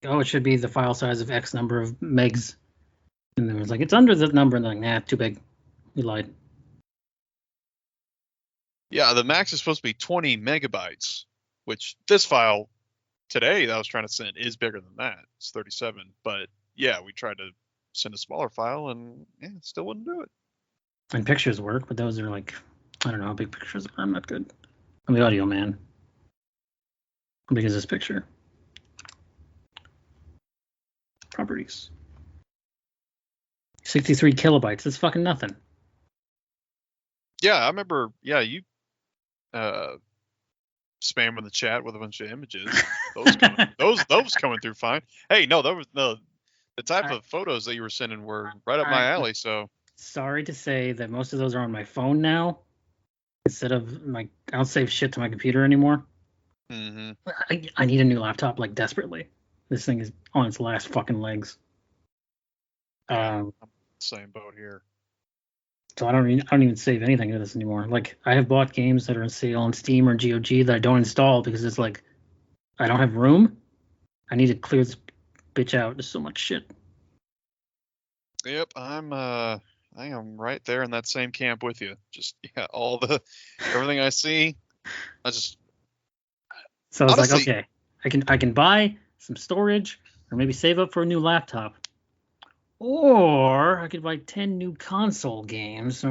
oh, it should be the file size of X number of megs. And then it was like, it's under that number. And they're like, nah, too big. We lied. Yeah, the max is supposed to be 20 megabytes, which this file today that I was trying to send is bigger than that. It's 37. But yeah, we tried to send a smaller file and yeah, it still wouldn't do it. And pictures work, but those are like, I don't know how big pictures are. I'm not good. I'm the audio man. How big is this picture? Properties. 63 kilobytes. That's fucking nothing. Yeah, I remember. Yeah, you spamming the chat with a bunch of images. Those coming through fine. Hey, no, that was the type of photos that you were sending were right up my alley. So sorry to say that most of those are on my phone now. Instead of I don't save shit to my computer anymore. Mm-hmm. I need a new laptop like desperately. This thing is on its last fucking legs. Same boat here. So I don't even save anything to this anymore. Like I have bought games that are on sale on Steam or GOG that I don't install because it's like I don't have room. I need to clear this bitch out. There's so much shit. Yep, I am right there in that same camp with you. Just everything I see, I just. So it's honestly, like, okay, I can buy some storage or maybe save up for a new laptop. Or I could buy 10 new console games.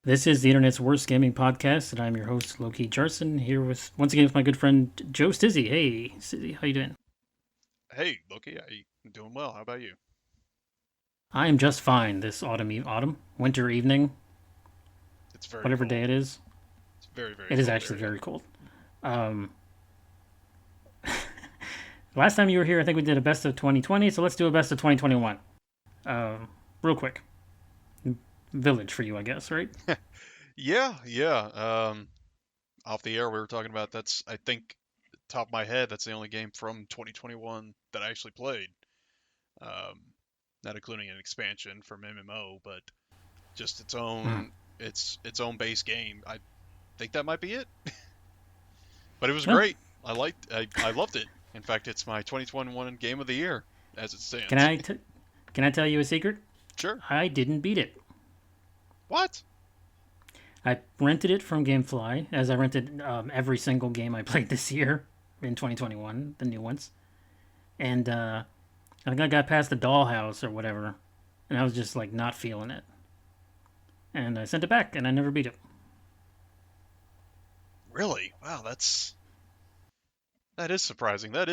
This is the internet's worst gaming podcast, and I'm your host, Loki Jarson, here with once again with my good friend Joe Stizzy. Hey, Stizzy, how you doing? Hey, Loki, I'm doing well. How about you? I am just fine this winter evening. It's very whatever cold. Day it is. It's very, very. It is actually very cold. Last time you were here, I think we did a best of 2020, so let's do a best of 2021. Real quick. Village for you, I guess, right? Yeah. Off the air, we were talking about that's, I think, top of my head, that's the only game from 2021 that I actually played. Not including an expansion from MMO, but just its own its own base game. I think that might be it. But it was great. I loved it. In fact, it's my 2021 game of the year as it stands. Can I tell you a secret? Sure. I didn't beat it. What? I rented it from GameFly, as I rented every single game I played this year in 2021, the new ones. And I think I got past the dollhouse or whatever, and I was just like not feeling it. And I sent it back, and I never beat it. Really? Wow, that is surprising. I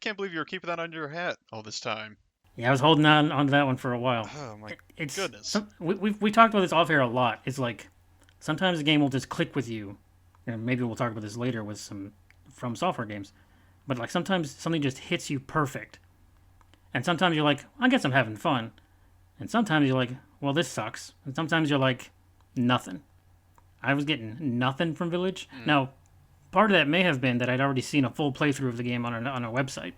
can't believe you were keeping that under your hat all this time. Yeah, I was holding on to that one for a while. Oh my goodness. We talked about this off air a lot. It's like sometimes the game will just click with you. And maybe we'll talk about this later with some From Software games. But like sometimes something just hits you perfect. And sometimes you're like, I guess I'm having fun. And sometimes you're like, well, this sucks. And sometimes you're like, nothing. I was getting nothing from Village. Now, part of that may have been that I'd already seen a full playthrough of the game on a website.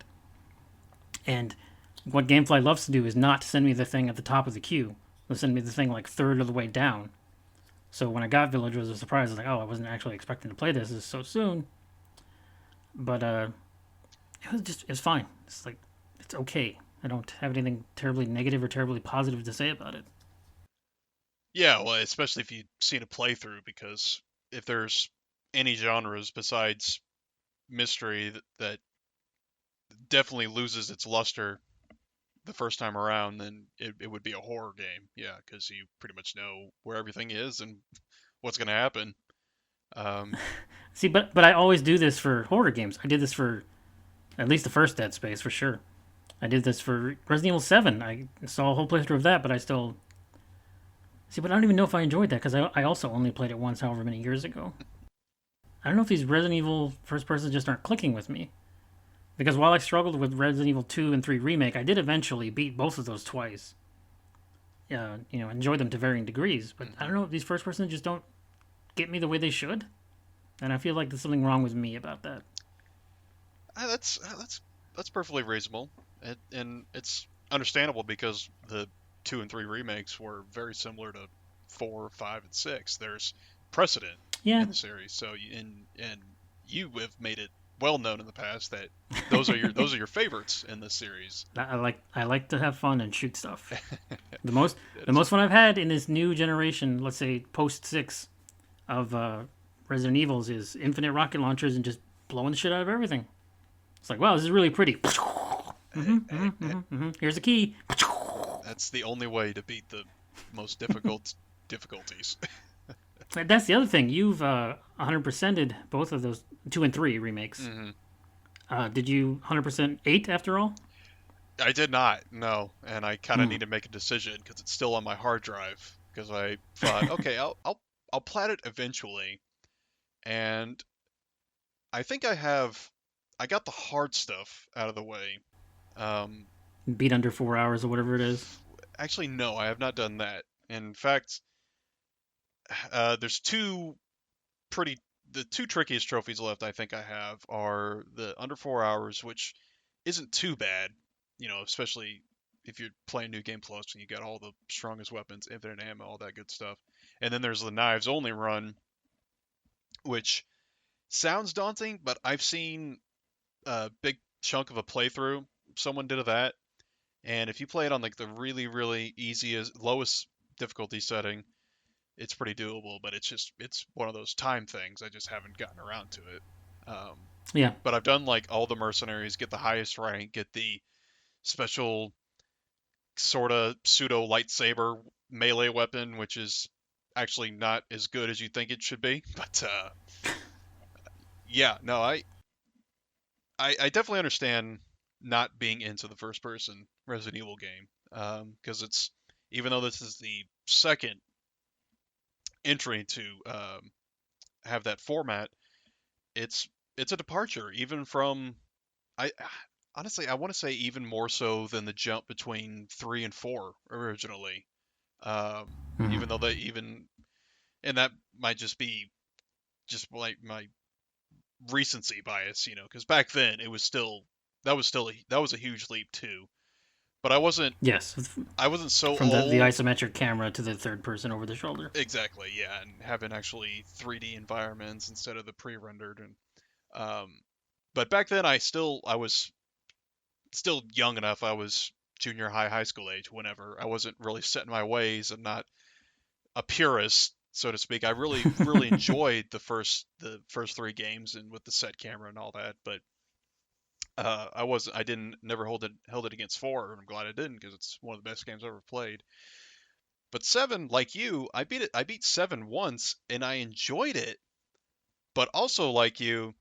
And what GameFly loves to do is not send me the thing at the top of the queue. They'll send me the thing like third of the way down. So when I got Village, it was a surprise. I was like, oh, I wasn't actually expecting to play this so soon. But it's fine. It's like, it's okay. I don't have anything terribly negative or terribly positive to say about it. Yeah, well, especially if you've seen a playthrough, because if there's any genres besides mystery that definitely loses its luster the first time around, then it would be a horror game. Yeah, because you pretty much know where everything is and what's going to happen. See, but I always do this for horror games. I did this for at least the first Dead Space, for sure. I did this for Resident Evil 7. I saw a whole playthrough of that, but I still... See, but I don't even know if I enjoyed that, because I also only played it once however many years ago. I don't know if these Resident Evil first persons just aren't clicking with me. Because while I struggled with Resident Evil 2 and 3 Remake, I did eventually beat both of those twice. Enjoy them to varying degrees. But I Hmm. don't know if these first persons just don't get me the way they should. And I feel like there's something wrong with me about that. That's perfectly reasonable, and it's understandable because the 2 and 3 remakes were very similar to 4, 5, and 6. There's precedent Yeah, in the series, so and you have made it well known in the past that those are your favorites in this series. I like to have fun and shoot stuff. The most That the is most fun I've had in this new generation, let's say post 6 of Resident Evils, is infinite rocket launchers and just blowing the shit out of everything. It's like, wow, this is really pretty. Here's a key. that's the only way to beat the most difficult difficulties. That's the other thing. You've 100%ed both of those 2 and 3 remakes. Hmm. Did you 100% 8 after all? I did not, no, and I kind of Hmm. need to make a decision because it's still on my hard drive. Because I thought, okay, I'll plat it eventually, and I think I got the hard stuff out of the way. Um, Beat under 4 hours or whatever it is. Actually, no, I have not done that. In fact, there's pretty the two trickiest trophies left. I think I have are the under 4 hours, which isn't too bad, especially if you're playing New Game Plus and you got all the strongest weapons, infinite ammo, all that good stuff. And then there's the knives only run, which sounds daunting, but I've seen a big chunk of a playthrough someone did of that, and if you play it on like the really really easiest lowest difficulty setting, it's pretty doable. But it's one of those time things. I just haven't gotten around to it. Um, Yeah. but I've done like all the mercenaries, get the highest rank, get the special sort of pseudo lightsaber melee weapon, which is actually not as good as you think it should be. But yeah, no, I definitely understand not being into the first person Resident Evil game, because it's even though this is the second entry to have that format, it's it's a departure even from I honestly I want to say even more so than the jump between 3 and 4 originally. Hmm. Even though they even and that might just be just like my recency bias, because back then it was still that was a huge leap too. But Yes. I wasn't so From the old. isometric camera to the third person over the shoulder. Exactly, yeah, and having actually 3D environments instead of the pre-rendered. And um, but back then I was still young enough. I was junior high school age. Whenever I wasn't really set in my ways and not a purist, so to speak. I really enjoyed the first three games and with the set camera and all that. But I didn't never held it against 4, and I'm glad I didn't because it's one of the best games I've ever played. But 7, like you, I beat 7 once and I enjoyed it. But also like you,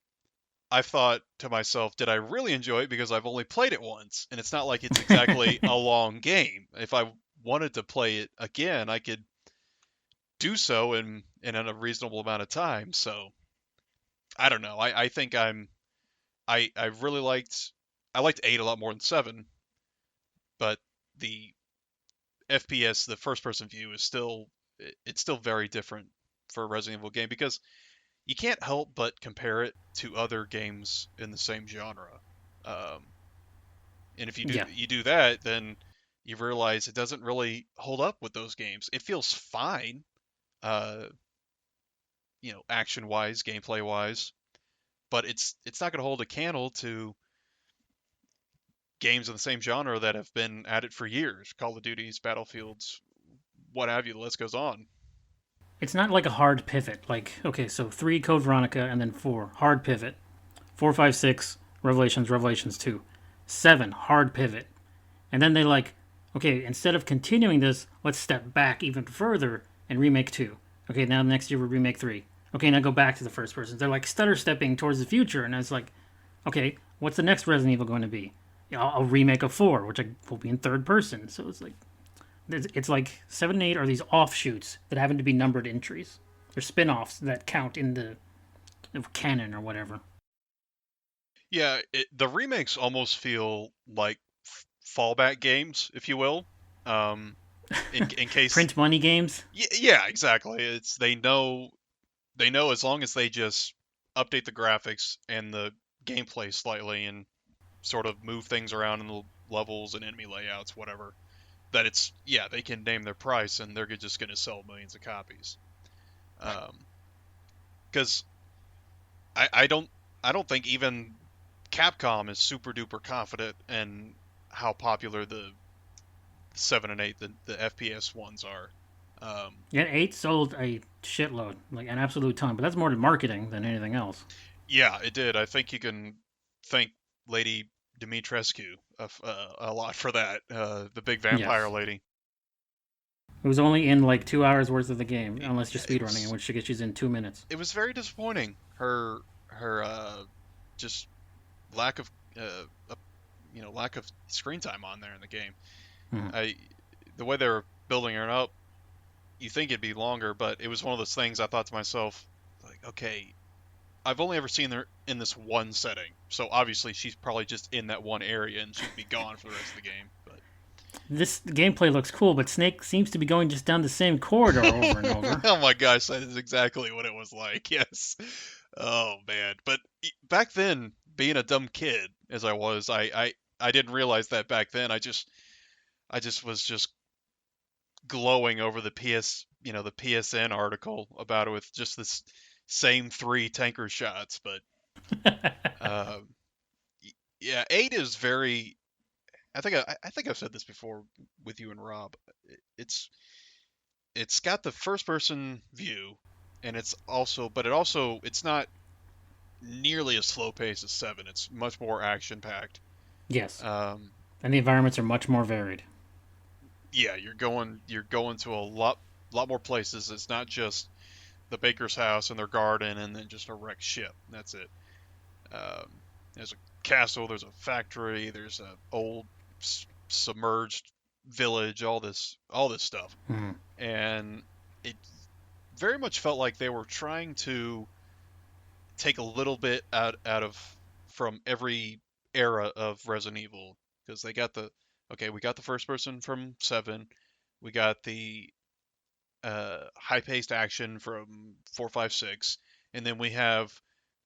I thought to myself, did I really enjoy it because I've only played it once? And it's not like it's exactly a long game. If I wanted to play it again, I could do so in a reasonable amount of time. So I don't know. I think I really I liked 8 a lot more than 7, but the FPS, the first person view is it's still very different for a Resident Evil game because you can't help but compare it to other games in the same genre. Um, and if Yeah. you do that, then you realize it doesn't really hold up with those games. It feels fine, uh, action wise, gameplay wise, but it's not going to hold a candle to games in the same genre that have been at it for years. Call of Duties, Battlefields, what have you. The list goes on. It's not like a hard pivot. Like, okay, so 3 Code Veronica and then 4 hard pivot. 4, 5, 6 Revelations 2. 7 hard pivot. And then they like, okay, instead of continuing this, let's step back even further and remake 2. Okay, now next year we remake 3. Okay, now go back to the first person. They're like stutter stepping towards the future, and it's like, okay, what's the next Resident Evil going to be? Yeah, I'll remake a 4, which will be in third person. So it's like 7 and 8 are these offshoots that happen to be numbered entries. They're spin offs that count in the canon or whatever. Yeah, the remakes almost feel like fallback games, if you will. Um, in case, Print money games. yeah, exactly. It's they know as long as they just update the graphics and the gameplay slightly and sort of move things around in the levels and enemy layouts, whatever, that it's yeah they can name their price and they're just going to sell millions of copies. Because I don't think even Capcom is super duper confident in how popular the 7 and 8 the FPS ones are. Um, Yeah, 8 sold a shitload, like an absolute ton, but that's more to marketing than anything else. yeah, it did. I think you can thank Lady Dimitrescu a lot for that. The big vampire Yes. lady. It was only in like 2 hours worth of the game, unless you're Yeah, it speedrunning, in was which she gets you in 2 minutes. it was very disappointing. Her just lack of lack of screen time on there in the game. Hmm. I the way they were building her up, you think it'd be longer, but it was one of those things I thought to myself, like, okay, I've only ever seen her in this one setting, so obviously she's probably just in that one area and she'd be gone for the rest of the game. This gameplay looks cool, but Snake seems to be going just down the same corridor over and But over. oh my gosh, that is exactly what it was like. Yes. Oh man. But back then, being a dumb kid as I was, I didn't realize that back then. I just was just glowing over the PSN article about it with just this same three tanker shots. But uh, yeah, 8 is very. I think I've said this before with you and Rob. It's it's got the first person view, and it's not nearly as slow paced as 7. It's much more action packed. Yes, Um, and the environments are much more varied. yeah, you're going to a lot more places. It's not just the baker's house and their garden and then just a wrecked ship. That's it. There's a castle, there's a factory, there's a old submerged village, all this stuff, Hmm. and it very much felt like they were trying to take a little bit out of from every era of Resident Evil, because we got the first person from 7, we got the high paced action from 4, 5, 6, and then we have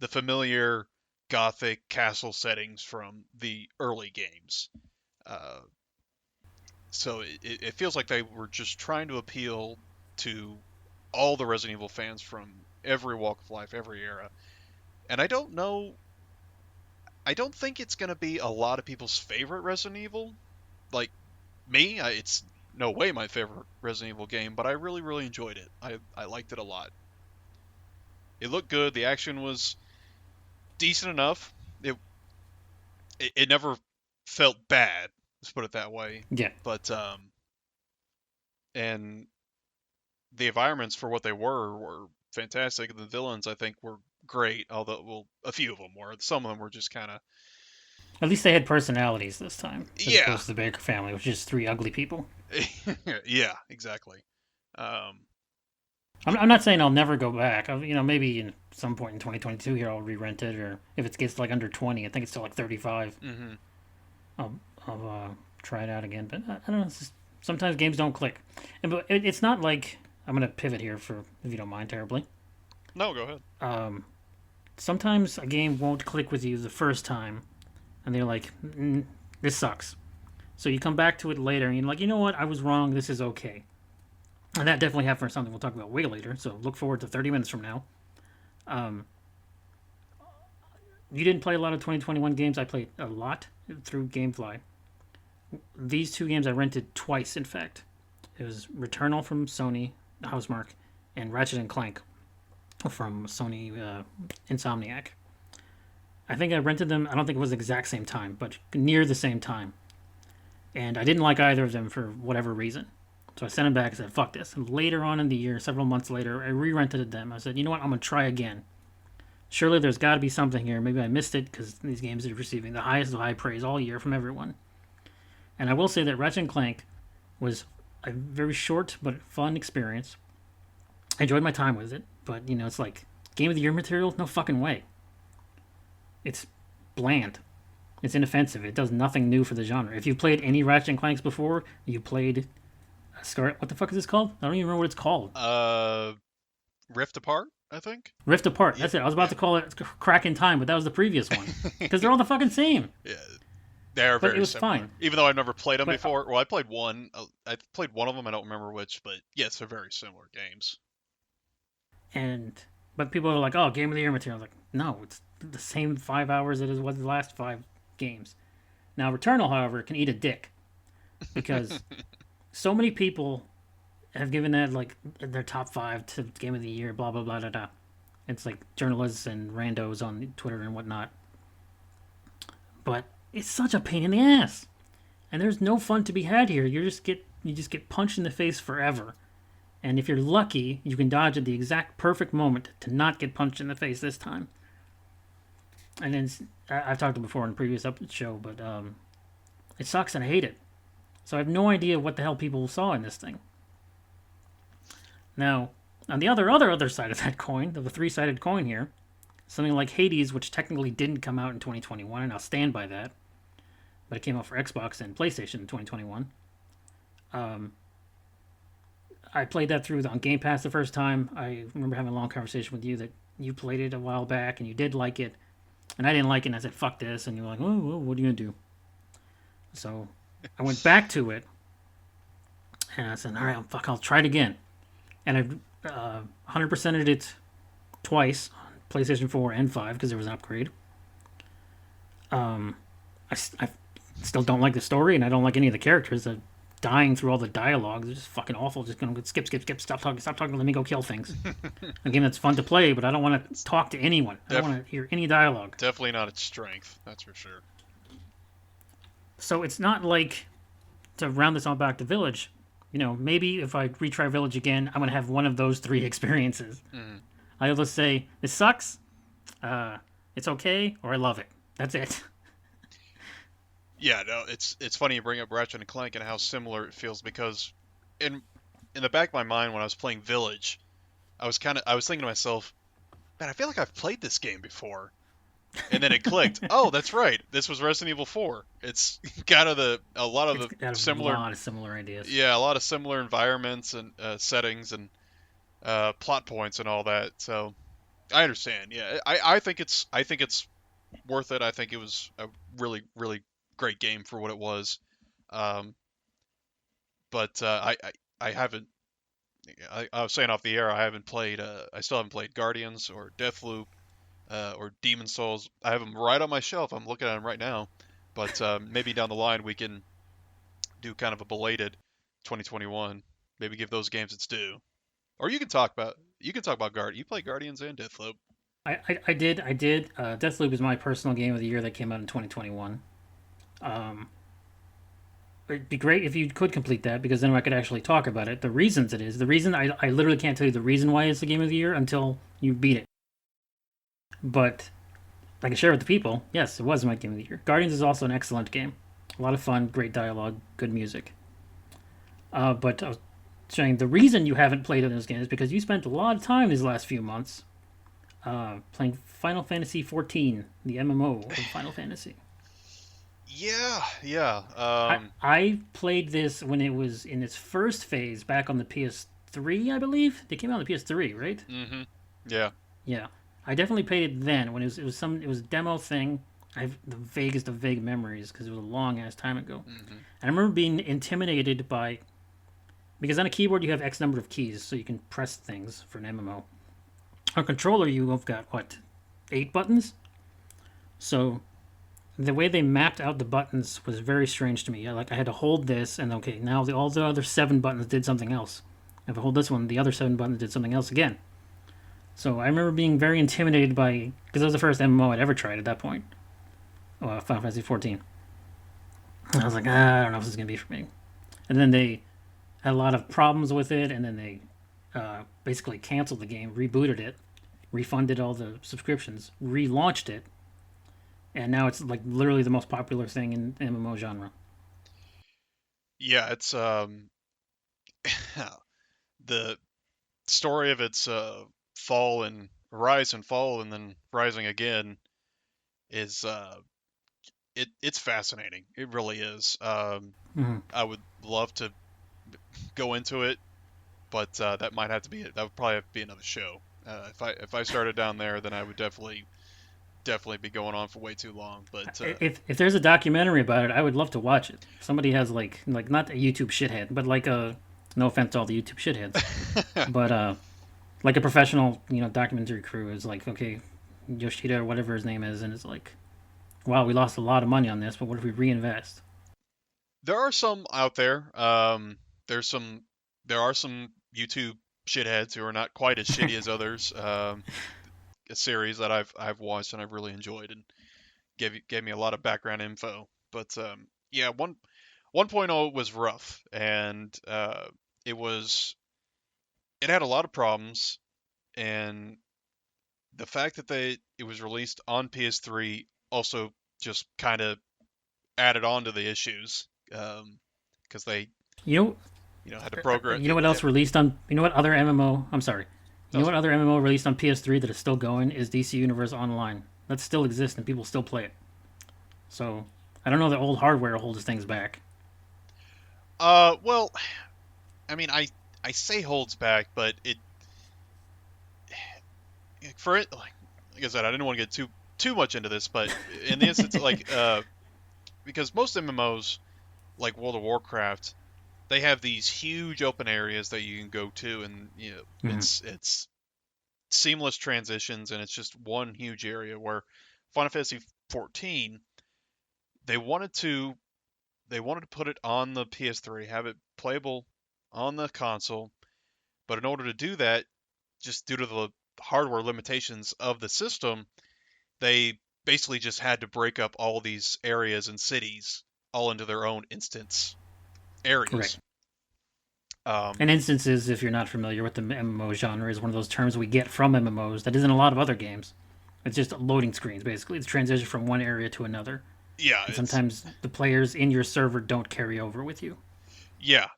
the familiar gothic castle settings from the early games. Uh, so it feels like they were just trying to appeal to all the Resident Evil fans from every walk of life, every era. And I don't think it's going to be a lot of people's favorite Resident Evil. Like me, it's no way my favorite Resident Evil game, but I really, really enjoyed it. I liked it a lot. It looked good. The action was decent enough. It never felt bad. Let's put it that way. Yeah. But and the environments for what they were fantastic. The villains I think were great, although well, a few of them were. Some of them were just kind of At least they had personalities this time, as yeah, opposed to the Baker family, which is just three ugly people. yeah, exactly. Um, I'm not saying I'll never go back. Maybe in some point in 2022 here I'll re-rent it, or if it gets like under 20, I think it's still like 35. hmm I'll, I'll try it out again. But I don't know. Sometimes games don't click, but it's not like I'm gonna pivot here for if you don't mind terribly. No, go ahead. Sometimes a game won't click with you the first time, and they're like, "This sucks." So you come back to it later, and you're like, "You know what? I was wrong. This is okay." And that definitely happened for something we'll talk about way later. So look forward to 30 minutes from now. Um, you didn't play a lot of 2021 games. I played a lot through GameFly. These two games I rented twice, in fact. It was Returnal from Sony, Housemark, and Ratchet and Clank from Sony Insomniac. I think I rented them, I don't think it was the exact same time, but near the same time. And I didn't like either of them for whatever reason. So I sent them back and said, fuck this. And later on in the year, several months later, I re-rented them. I said, you know what, I'm going to try again. Surely there's got to be something here. Maybe I missed it because these games are receiving the highest of high praise all year from everyone. And I will say that Ratchet and Clank was a very short but fun experience. I enjoyed my time with it, but it's like Game of the Year material? No fucking way. It's bland. It's inoffensive. It does nothing new for the genre. If you played any Ratchet and Clanks before, you played Scar. What the fuck is this called? I don't even remember what it's called. Rift Apart, I think. Rift Apart. Yeah, That's it. I was about yeah. to call it Crack in Time, but that was the previous one because they're all the fucking same. Yeah, they are But it very was similar. fine. Even though I've never played them But before. Well, I played one. I played one of them. I don't remember which, but yes, they're very similar games. and but people are like, oh, Game of the Year material. Like, no, it's the same 5 hours it was the last 5 games. Now, Returnal, however, can eat a dick because so many people have given that like their top 5 to Game of the Year. Blah blah blah blah blah. It's like journalists and randos on Twitter and whatnot. But it's such a pain in the ass, and there's no fun to be had here. You just get punched in the face forever. And if you're lucky, you can dodge at the exact perfect moment to not get punched in the face this time. And then I've talked about it before in a previous show, but it sucks and I hate it. So I have no idea what the hell people saw in this thing. Now, on the other side of that coin, of the three-sided coin here, something like Hades, which technically didn't come out in 2021, and I'll stand by that, but it came out for Xbox and PlayStation in 2021. I played that through on Game Pass the first time. I remember having a long conversation with you that you played it a while back and you did like it, and I didn't like it. And I said, "Fuck this," and you were like, "Oh, well, what are you gonna do?" So I went back to it, and I said, "All right, fuck, I'll try it again." And I've 100%ed it twice on PlayStation 4 and 5 because there was an upgrade. I still don't like the story, and I don't like any of the characters. Dying through all the dialogue is just fucking awful. Just gonna skip, skip, skip. Stop talking. Let me go kill things. A game that's fun to play, but I don't want to talk to anyone. I don't want to hear any dialogue. Definitely not its strength, that's for sure. So it's not like, to round this all back to Village, maybe if I retry Village again, I'm gonna have one of those 3 experiences. I'll just say this sucks, it's okay, or I love it. That's it. Yeah, no, it's funny you bring up Ratchet and Clank and how similar it feels because in the back of my mind when I was playing Village, I was thinking to myself, man, I feel like I've played this game before. And then it clicked. Oh, that's right. This was Resident Evil 4. It's kind of a lot of the similar, a lot of similar ideas. yeah, a lot of similar environments and settings and plot points and all that. So I understand. Yeah, I think it's worth it. I think it was a really really great game for what it was. Um, but I haven't. I was saying off the air, I haven't played. I still haven't played Guardians or Deathloop or Demon Souls. I have them right on my shelf. I'm looking at them right now. But maybe down the line we can do kind of a belated 2021. Maybe give those games its due. Or you can talk about Guard. You play Guardians and Deathloop. I did. Deathloop is my personal game of the year that came out in 2021. It'd be great if you could complete that because then I could actually talk about it. The reason I literally can't tell you the reason why it's the game of the year until you beat it. But I can share with the people. Yes, it was my game of the year. Guardians is also an excellent game. A lot of fun, great dialogue, good music. But I was saying the reason you haven't played those games is because you spent a lot of time these last few months playing Final Fantasy XIV, the MMO of Final Fantasy. Yeah. I played this when it was in its first phase back on the PS3, I believe. They came out on the PS3, right? Mm-hmm. Yeah. Yeah. I definitely played it then when it was a demo thing. I have the vaguest of vague memories because it was a long ass time ago. Mm-hmm. And I remember being intimidated because on a keyboard you have X number of keys, so you can press things for an MMO. On a controller you've got 8 buttons. So the way they mapped out the buttons was very strange to me. I had to hold this, and okay, now all the other 7 buttons did something else. If I hold this one, the other 7 buttons did something else again. So I remember being very intimidated because that was the first MMO I'd ever tried at that point. Final Fantasy XIV. And I was like, I don't know if this is going to be for me. And then they had a lot of problems with it, and then they basically canceled the game, rebooted it, refunded all the subscriptions, relaunched it, and now it's like literally the most popular thing in the MMO genre. Yeah, it's the story of its fall in rise and fall and then rising again is it's fascinating. It really is. Mhm. I would love to go into it, but that would probably have to be another show. If I started down there, then I would definitely be going on for way too long. But If there's a documentary about it, I would love to watch it. Somebody has like not a YouTube shithead, but like a no offense to all the YouTube shitheads, but like a professional documentary crew is like, okay, Yoshida or whatever his name is, and it's like, wow, we lost a lot of money on this, but what if we reinvest? there are some out there. There's some there are some YouTube shitheads who are not quite as shitty as others. A series that I've watched and I've really enjoyed and gave me a lot of background info. But yeah, 1.0 was rough and it was it had a lot of problems and the fact that it was released on PS3 also just kind of added on to the issues because they You know, had to program you know what else released on? You know what other MMO? I'm sorry. You know that's what okay. other MMO released on PS3 that is still going is DC Universe Online. That still exists and people still play it. So I don't know that old hardware holds things back. Well, I mean, I say holds back, but it for it like I said, I didn't want to get too much into this, but in the instance because most MMOs like World of Warcraft, they have these huge open areas that you can go to, and Mm-hmm. it's seamless transitions, and it's just one huge area. Where Final Fantasy XIV, they wanted to they wanted to put it on the PS3, have it playable on the console, but in order to do that, just due to the hardware limitations of the system, they basically just had to break up all these areas and cities all into their own instance Right. areas. Um, And instances, if you're not familiar with the MMO genre, is one of those terms we get from MMOs that isn't a lot of other games. It's just loading screens, basically. It's transition from one area to another. yeah, And it's sometimes the players in your server don't carry over with you. yeah.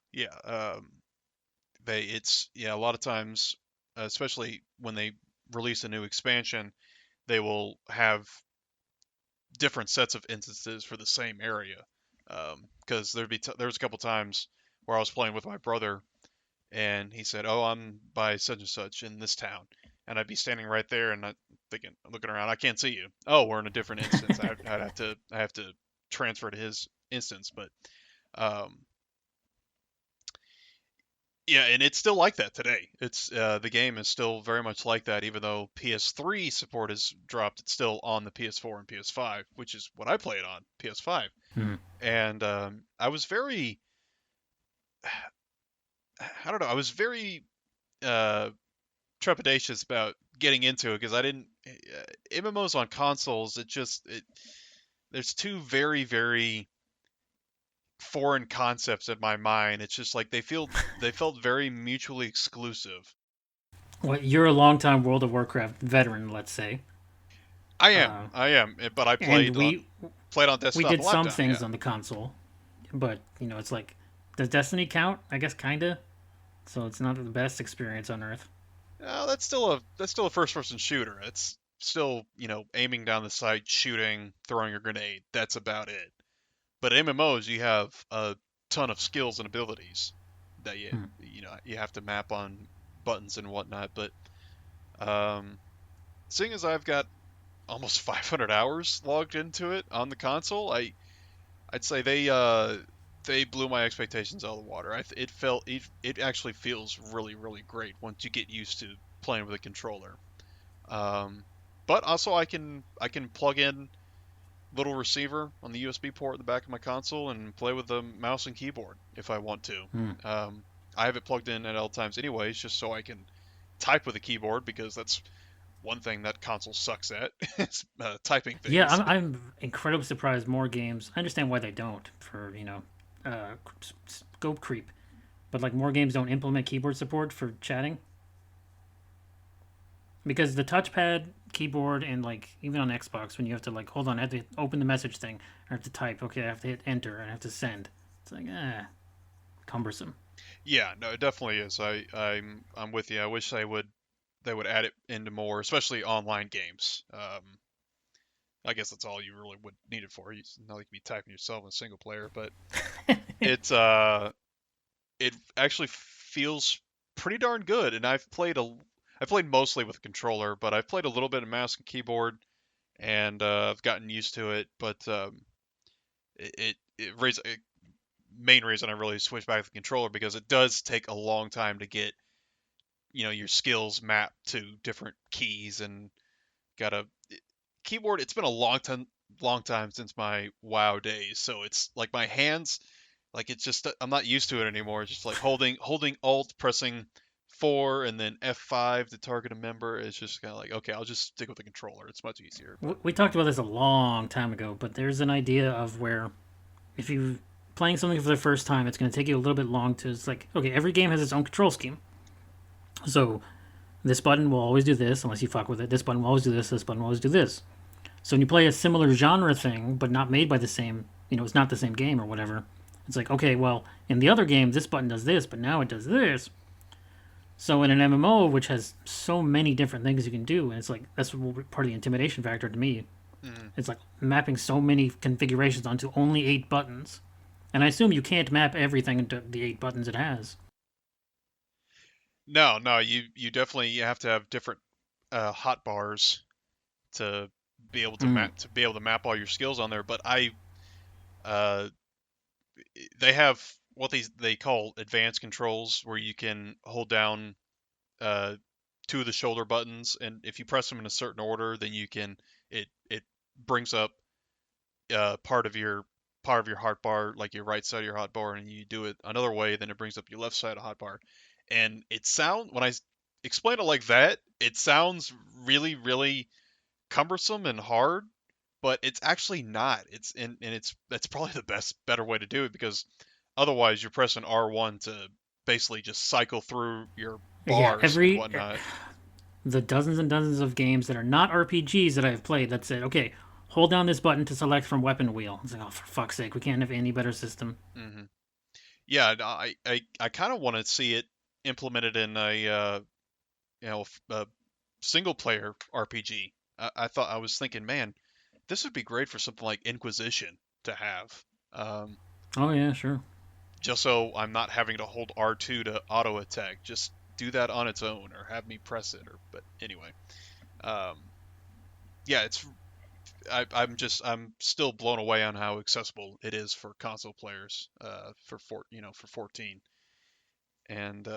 It's yeah. A lot of times, especially when they release a new expansion, they will have different sets of instances for the same area. Because there was a couple times where I was playing with my brother, and he said, "Oh, I'm by such and such in this town," and I'd be standing right there and looking around, I can't see you. Oh, we're in a different instance. I have to transfer to his instance, but um, yeah, and it's still like that today. It's the game is still very much like that, even though PS3 support has dropped. It's still on the PS4 and PS5, which is what I played on PS5. Hmm. And I was very, I don't know, I was very uh, trepidatious about getting into it because I didn't MMOs on consoles. There's two very foreign concepts in my mind. It's just like they felt very mutually exclusive. Well, you're a longtime World of Warcraft veteran, let's say. Uh, I am, but I and played on we desktop a did lot of some time. Yeah. things on the console, but it's like, does Destiny count? I guess kinda. So it's not the best experience on Earth. That's still a first person shooter. It's still aiming down the sight, shooting, throwing a grenade. That's about it. But MMOs, you have a ton of skills and abilities that Hmm. you have to map on buttons and whatnot. But um, seeing as I've got almost 500 hours logged into it on the console, I'd say they blew my expectations out of the water. It actually feels really great once you get used to playing with a controller. Um, but also I can plug in little receiver on the USB port in the back of my console and play with the mouse and keyboard if I want to. Hmm. I have it plugged in at all times anyways, just so I can type with a keyboard because that's one thing that console sucks at is typing Yeah, things. I'm incredibly surprised more games. I understand why they don't for scope creep, but like more games don't implement keyboard support for chatting because the touchpad, keyboard, and like even on Xbox when you have to like hold on, I have to open the message thing, I have to type. Okay, I have to hit enter, and I have to send. It's like cumbersome. Yeah, no, it definitely is. I'm with you. I wish they would they would add it into more, especially online games. I guess that's all you really would need it for. It's not like you be typing yourself in single player, but it's it actually feels pretty darn good. And I played mostly with a controller, but I've played a little bit of mouse and keyboard, and I've gotten used to it. But it raised a main reason I really switched back to the controller because it does take a long time to get your skills mapped to different keys and got a keyboard. It's been a long time since my WoW days, so it's like my hands, like it's just I'm not used to it anymore. It's just like holding Alt, pressing 4, and then F5 to target a member. It's just kind of like, okay, I'll just stick with the controller. It's much easier. But We talked about this a long time ago, but there's an idea of where if you're playing something for the first time, it's going to take you a little bit long to. It's like, okay, every game has its own control scheme. So this button will always do this unless you fuck with it. This button will always do this. This button will always do this. So when you play a similar genre thing, but not made by the same, it's not the same game or whatever. It's like, okay, well, in the other game, this button does this, but now it does this. So in an MMO, which has so many different things you can do, and it's like that's part of the intimidation factor to me. mm, It's like mapping so many configurations onto only 8 buttons, and I assume you can't map everything into the 8 buttons it has. no, you definitely have to have different hot bars to be able to Mm. map all your skills on there. But uh, they have what they call advanced controls where you can hold down uh, two of the shoulder buttons, and if you press them in a certain order, then it brings up part of your hotbar, like your right side of your hotbar, and you do it another way, then it brings up your left side of hotbar. And when I explain it like that, it sounds really, really cumbersome and hard, but it's actually not. And it's that's probably the better way to do it because otherwise you're pressing R1 to basically just cycle through your Yeah, bars and every whatnot. the dozens and dozens of games that are not RPGs that I've played that said, okay, hold down this button to select from weapon wheel. It's like, oh, for fuck's sake, we can't have any better system. hmm Yeah, I kind of want to see it implemented in a single player RPG. I was thinking, man, this would be great for something like Inquisition to have. Um, Oh yeah, sure. just so I'm not having to hold R2 to auto attack. Just do that on its own, or have me press it. But anyway, um, yeah, I'm still blown away on how accessible it is for console players. For 14. And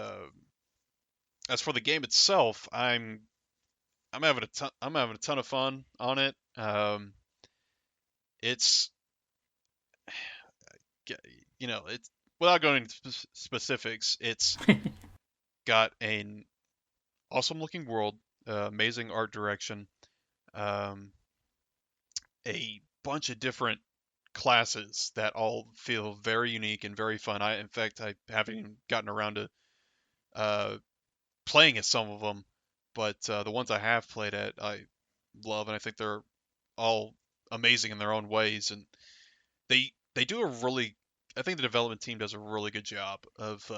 as for the game itself, I'm having a ton of fun on it. It's it's without going into specifics, it's got an awesome looking world, amazing art direction, um, a bunch of different classes that all feel very unique and very fun. In fact, I haven't even gotten around to uh, playing as some of them, but the ones I have played at, I love, and I think they're all amazing in their own ways. And they do a really, I think the development team does a really good job of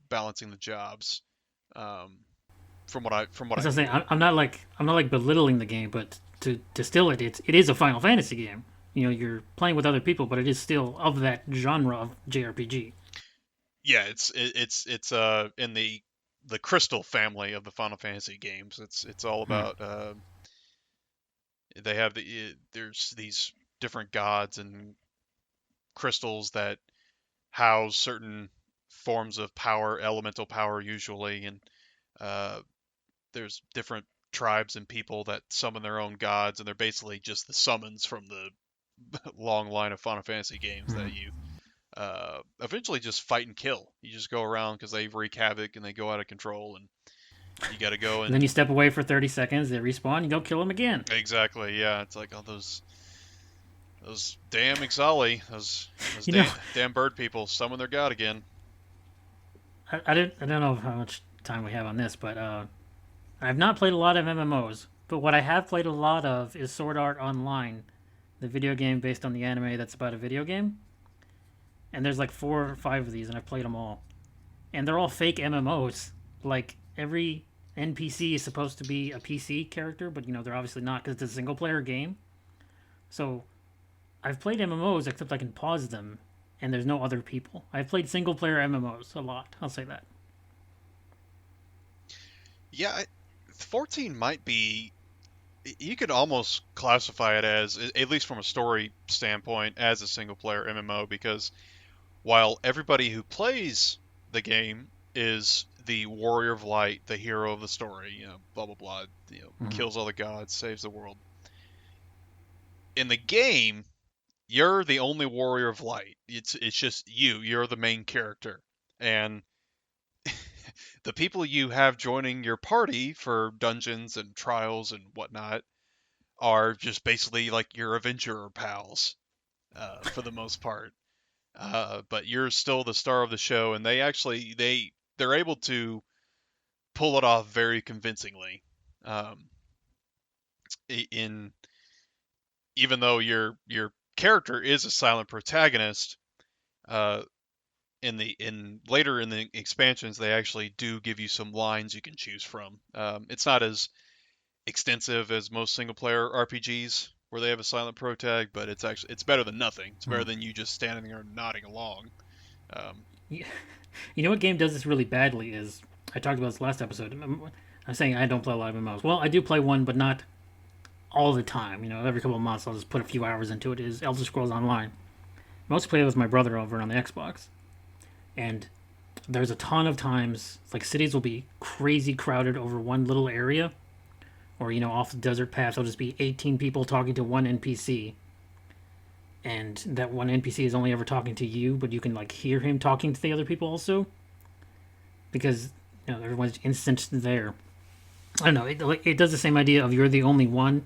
balancing the jobs. Um, from what As I I say, hear. I'm not like belittling the game, but to distill it, it is a Final Fantasy game. You're playing with other people, but it is still of that genre of JRPG. Yeah, it's in the Crystal family of the Final Fantasy games. It's all Hmm. about they have there's these different gods and crystals that house certain forms of power, elemental power usually, and uh, there's different tribes and people that summon their own gods, and they're basically just the summons from the long line of Final Fantasy games Hmm. that you eventually just fight and kill. You just go around because they wreak havoc and they go out of control, and you got to go And then and you step away for 30 seconds, they respawn, you go kill them again. exactly, yeah. It's like all those damn Ixali, those You know, damn bird people summon their god again. I don't know how much time we have on this, but I've not played a lot of MMOs. But what I have played a lot of is Sword Art Online, the video game based on the anime that's about a video game. And there's like 4 or 5 of these, and I've played them all. And they're all fake MMOs. Like every NPC is supposed to be a PC character, but they're obviously not because it's a single player game. So I've played MMOs except I can pause them, and there's no other people. I've played single player MMOs a lot. I'll say that. Yeah, 14 might be. You could almost classify it as, at least from a story standpoint, as a single player MMO because while everybody who plays the game is the warrior of light, the hero of the story, blah blah blah, Mm-hmm. kills all the gods, saves the world. In the game, you're the only warrior of light. It's just you. You're the main character, and the people you have joining your party for dungeons and trials and whatnot are just basically like your Avenger pals, for the most part. But you're still the star of the show, and they're able to pull it off very convincingly. Um, in Even though your character is a silent protagonist, uh, in later in the expansions, they actually do give you some lines you can choose from. It's not as extensive as most single player RPGs where they have a silent protag, but it's better than nothing. It's better Mm-hmm. than you just standing there nodding along. Um, Yeah. You know what game does this really badly is I talked about this last episode. I'm saying I don't play a lot of MMOs. Well, I do play one, but not all the time. Every couple of months I'll just put a few hours into it. Is Elder Scrolls Online. Mostly play it with my brother over on the Xbox, and there's a ton of times like cities will be crazy crowded over one little area, or off the desert path there'll just be 18 people talking to one NPC, and that one NPC is only ever talking to you, but you can like hear him talking to the other people also because everyone's instant there. I don't know. It does the same idea of you're the only one,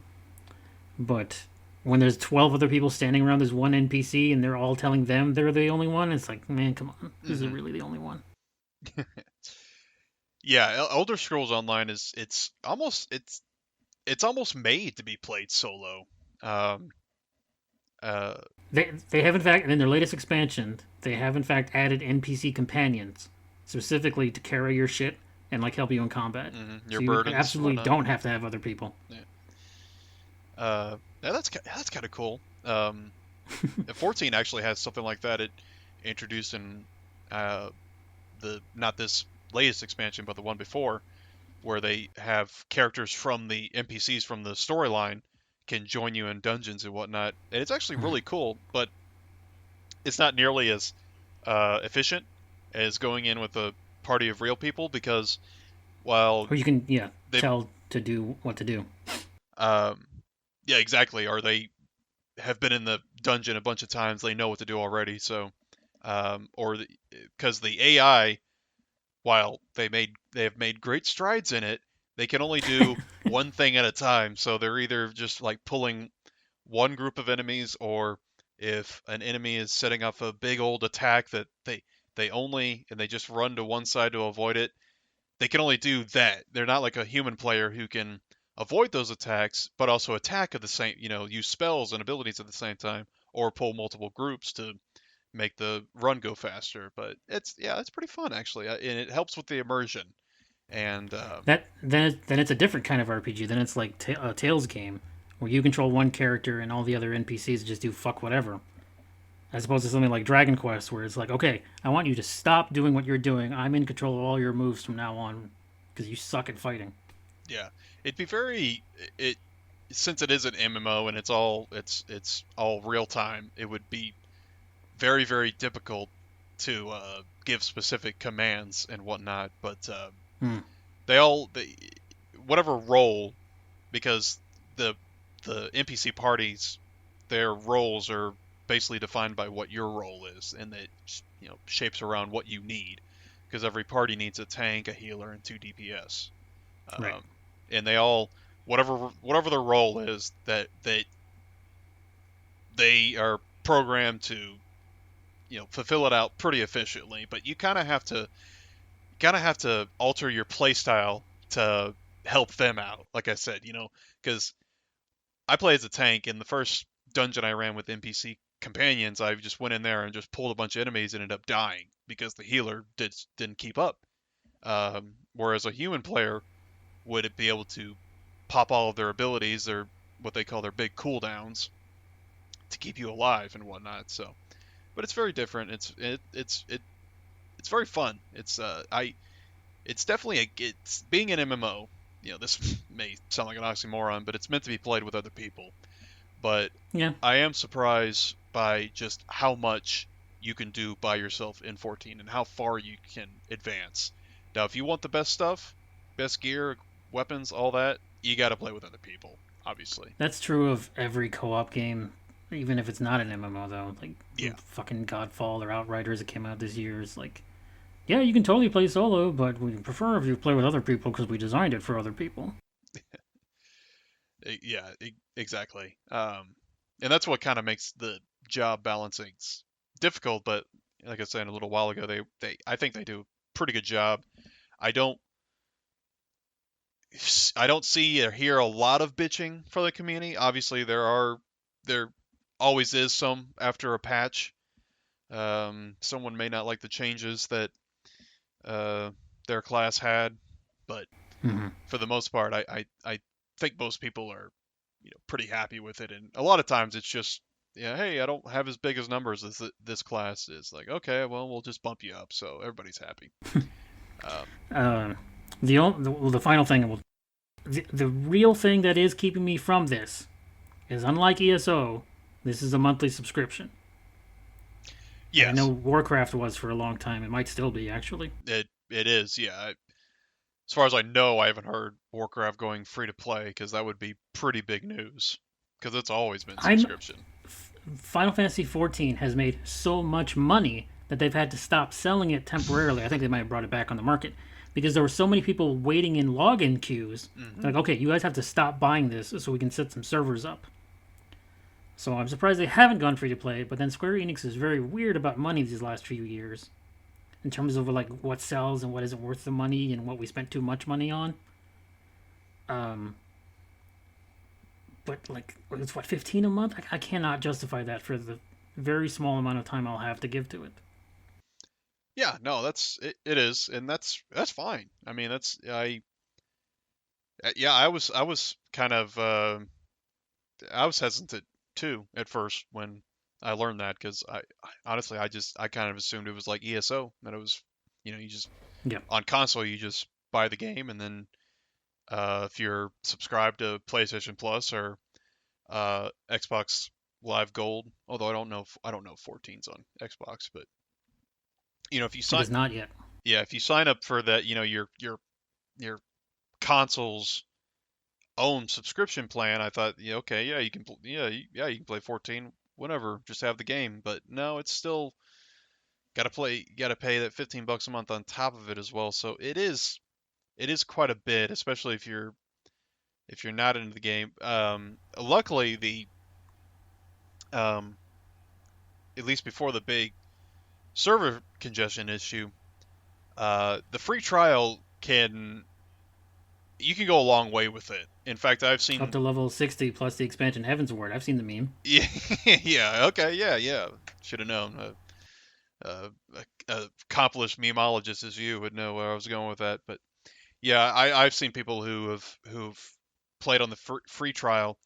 but when there's 12 other people standing around, there's one NPC and they're all telling them they're the only one. It's like, man, come on, this is mhm. really the only one. Yeah, Elder Scrolls Online is it's almost made to be played solo. Um, uh, They have in fact in their latest expansion they have in fact added NPC companions specifically to carry your shit and like help you in combat. your So you burdens, absolutely whatnot. don't have to have other people. Yeah. Yeah, that's kind of cool. 14 actually has something like that. It introduced in uh, the not this latest expansion, but the one before, where they have characters from the NPCs from the storyline can join you in dungeons and whatnot. And it's actually really cool, but it's not nearly as efficient as going in with a party of real people because while Or you can they, tell to do what to do. um, yeah, exactly, or they have been in the dungeon a bunch of times, they know what to do already. So, or because the AI, while they have made great strides in it, they can only do one thing at a time. So they're either just like pulling one group of enemies, or if an enemy is setting up a big old attack that they just run to one side to avoid it, they can only do that. They're not like a human player who can avoid those attacks but also attack at the same, use spells and abilities at the same time, or pull multiple groups to make the run go faster. But it's pretty fun actually, and it helps with the immersion. And Then it's a different kind of RPG. Then it's like a Tales game where you control one character and all the other NPCs just do fuck whatever. As opposed to something like Dragon Quest where it's like, okay, I want you to stop doing what you're doing. I'm in control of all your moves from now on because you suck at fighting. yeah, it'd be very it since it is an MMO and it's all real time. It would be very difficult to give specific commands and whatnot. But Hmm. they whatever role, because the NPC parties, their roles are basically defined by what your role is, and it shapes around what you need. Because every party needs a tank, a healer, and two DPS. Right. Um, and they all whatever their role is, that they are programmed to fulfill it out pretty efficiently. But you kind of have to alter your playstyle to help them out. Like I said, because I play as a tank. In the first dungeon I ran with NPC companions, I just went in there and just pulled a bunch of enemies and ended up dying because the healer didn't keep up. Whereas a human player, would it be able to pop all of their abilities, their what they call their big cooldowns, to keep you alive and whatnot. So, but it's very different. It's very fun. It's definitely it's being an MMO. You know, this may sound like an oxymoron, but it's meant to be played with other people. But Yeah, I am surprised by just how much you can do by yourself in 14 and how far you can advance. Now, if you want the best stuff, best gear, weapons, all that, you got to play with other people, obviously. that's true of every co-op game, even if it's not an MMO though. Like Yeah. fucking Godfall or Outriders that came out this year is like, yeah, you can totally play solo, but we prefer if you play with other people because we designed it for other people. Yeah, exactly. And that's what kind of makes the job balancing difficult. But like I said a little while ago, I think they do a pretty good job. I don't I don't see or hear a lot of bitching from the community. Obviously, there always is some after a patch. Someone may not like the changes that uh, their class had, but Mm-hmm. for the most part, I think most people are pretty happy with it. And a lot of times it's just yeah, hey, I don't have as big as numbers as this class is. Like okay, well we'll just bump you up, so everybody's happy. Um, Uh, the final thing, the real thing that is keeping me from this is unlike ESO, this is a monthly subscription. And I know yes, Warcraft was for a long time. It might still be actually. it is. Yeah, as far as I know, I haven't heard Warcraft going free to play because that would be pretty big news. Because it's always been I'm subscription. Final Fantasy XIV has made so much money that they've had to stop selling it temporarily. I think they might have brought it back on the market because there were so many people waiting in login queues. Hmm. Like, okay, you guys have to stop buying this so we can set some servers up. So I'm surprised they haven't gone free to play. But then Square Enix is very weird about money these last few years in terms of like what sells and what isn't worth the money and what we spent too much money on. Um, but like it's what 15 a month. I cannot justify that for the very small amount of time I'll have to give to it. Yeah, no, it is, and that's fine. I mean, that's I yeah, I was kind of I was hesitant too at first when I learned that because honestly I kind of assumed it was like ESO that it was you just Yeah, on console you just buy the game and then if you're subscribed to PlayStation Plus or Xbox Live Gold, although I don't know if 14's on Xbox, but if you it sign is not yet. yeah if you sign up for that your console's own subscription plan, I thought yeah okay yeah you can yeah you can play 14 whenever just have the game, but no it's still got to pay that $15 a month on top of it as well. So it is quite a bit, especially if you're not into the game. Luckily um, at least before the big server congestion issue, the free trial you can go a long way with it. In fact, I've Up seen to level 60 plus the expansion Heaven's Ward. I've seen the meme. yeah yeah okay yeah should have known. Accomplished memologist as you would know where I was going with that, but yeah, I've seen people who've played on the free trial,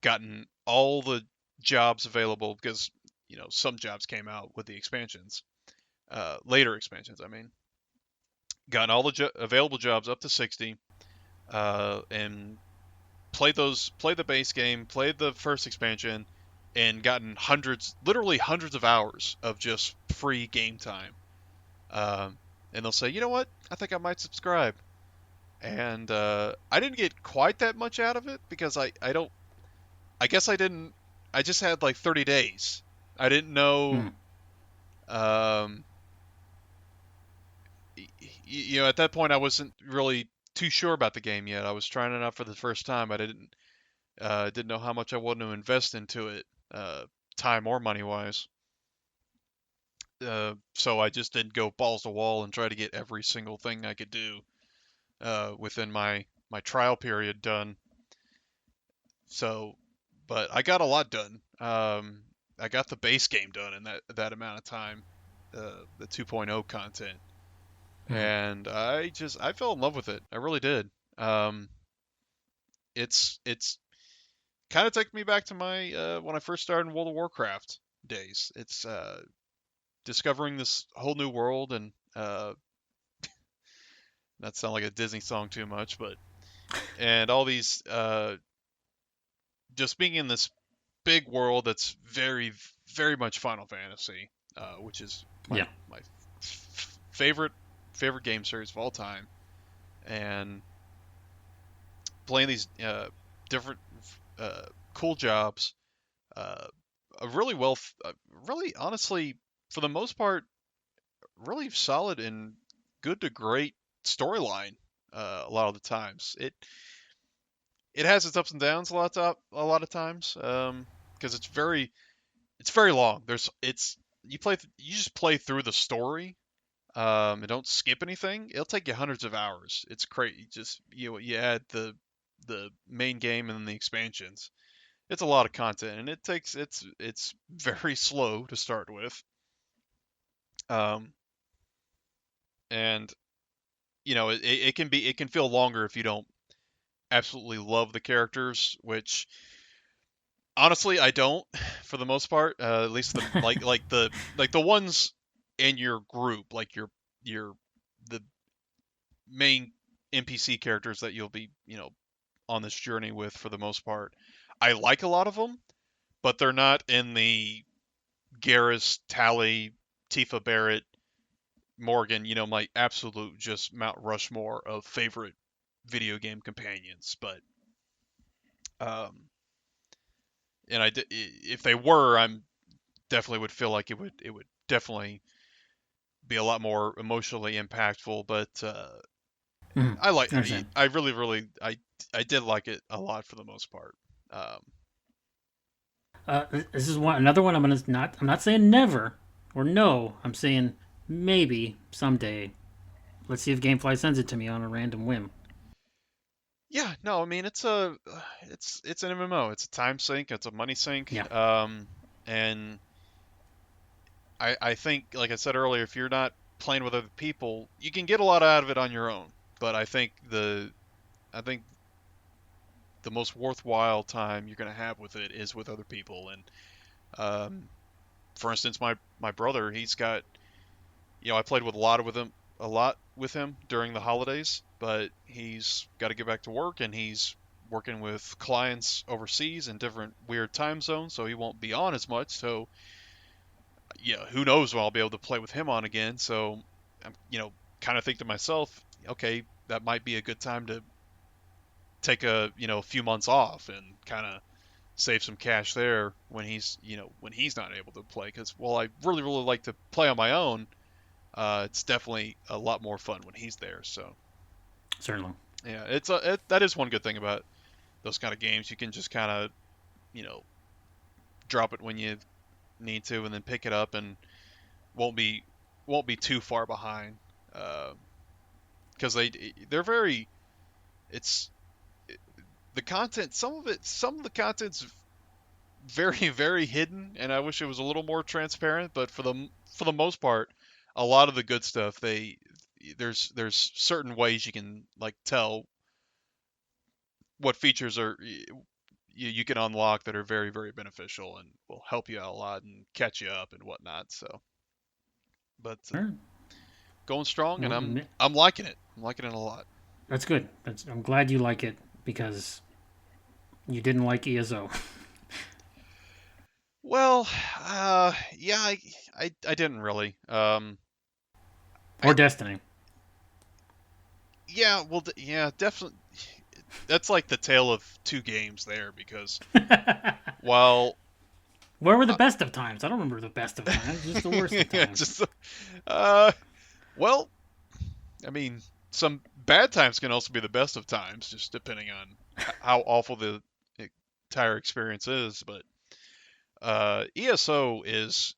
gotten all the jobs available because some jobs came out with the expansions, later expansions. I mean, gotten all the available jobs up to 60, and played the base game, played the first expansion, and gotten literally hundreds of hours of just free game time. Um, and they'll say, you know what, I think I might subscribe. And I didn't get quite that much out of it because I don't I guess I didn't I just had like 30 days. I didn't know Hmm. um at that point I wasn't really too sure about the game yet. I was trying it out for the first time. I didn't know how much I wanted to invest into it, time or money wise. So I just didn't go balls to wall and try to get every single thing I could do within my trial period done. So, but I got a lot done. I got the base game done in that amount of time, the 2.0 content, Hmm. and I fell in love with it. I really did. Um, it's kind of taking me back to my when I first started in World of Warcraft days. It's discovering this whole new world, and not sound like a Disney song too much, but and all these just being in this big world that's very very much Final Fantasy, which is Yeah. my favorite game series of all time, and playing these different cool jobs, uh, a really really honestly for the most part really solid and good to great storyline. A lot of the times it has its ups and downs a lot of times, because it's very long. It's you just play through the story, and don't skip anything. It'll take you hundreds of hours. It's crazy. Just you add the main game and then the expansions. It's a lot of content, and it's very slow to start with. Um, and it can feel longer if you don't absolutely love the characters, which honestly I don't for the most part. At least the like the ones in your group, like your the main NPC characters that you'll be on this journey with for the most part. I like a lot of them, but they're not in the Garrus, Tally, Tifa Barrett, Morgan, my absolute just Mount Rushmore of favorite video game companions. But um, and if they were, I'm definitely would feel like it would definitely be a lot more emotionally impactful. But Mhm. I like I understand. I really really I did like it a lot for the most part. Um, This is another one. I'm not saying never or no. I'm saying maybe someday. Let's see if GameFly sends it to me on a random whim. yeah, no, I mean it's an MMO. It's a time sink. It's a money sink. Yeah. And I think, like I said earlier, if you're not playing with other people, you can get a lot out of it on your own. But I think the most worthwhile time you're gonna have with it is with other people. And um, for instance, my brother, he's got I played with a lot with him during the holidays, but he's got to get back to work, and he's working with clients overseas in different weird time zones, so he won't be on as much. So yeah, who knows when I'll be able to play with him on again. So I'm kind of think to myself, okay, that might be a good time to take a few months off and kind of save some cash there when he's not able to play, because while I really really like to play on my own, it's definitely a lot more fun when he's there. So Certainly. yeah, that is one good thing about those kind of games. You can just kind of you know drop it when you need to, and then pick it up, and won't be won't be too far behind. Because they're very it's the content. Some of the content's very very hidden, and I wish it was a little more transparent. But for the most part, a lot of the good stuff there's certain ways you can like tell what features you can unlock that are very very beneficial and will help you out a lot and catch you up and whatnot. So, but All right. going strong, and Well, I'm liking it. I'm liking it a lot. that's good. I'm glad you like it because you didn't like ESO Well, yeah, I didn't really. or I Destiny. Yeah, well, yeah, definitely. That's like the tale of two games there, because while Where were the best of times? I don't remember the best of times, just the worst of yeah, times. just uh, well, I mean, some bad times can also be the best of times, just depending on how awful the entire experience is. But ESO is,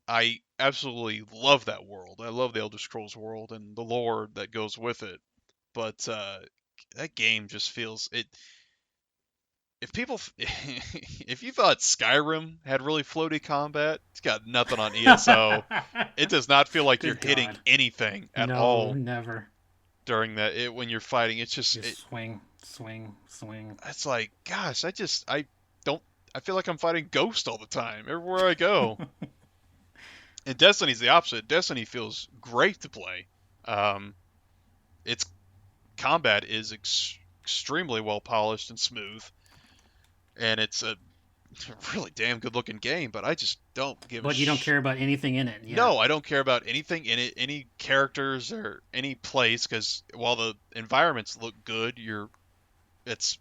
I absolutely love that world. I love the Elder Scrolls world and the lore that goes with it. But that game just feels it. If people, if you thought Skyrim had really floaty combat, it's got nothing on ESO. It does not feel like you're Good hitting God. anything at No, all. never. during when you're fighting. It's just Just swing, swing, swing. it's like, gosh, I don't I feel like I'm fighting Ghost all the time everywhere I go. And Destiny's the opposite. Destiny feels great to play. Um, its combat is extremely well polished and smooth, and it's a really damn good looking game. But I just don't give a But you don't care about anything in it. Yeah. No, I don't care about anything in it, any characters or any place, because while the environments look good, it's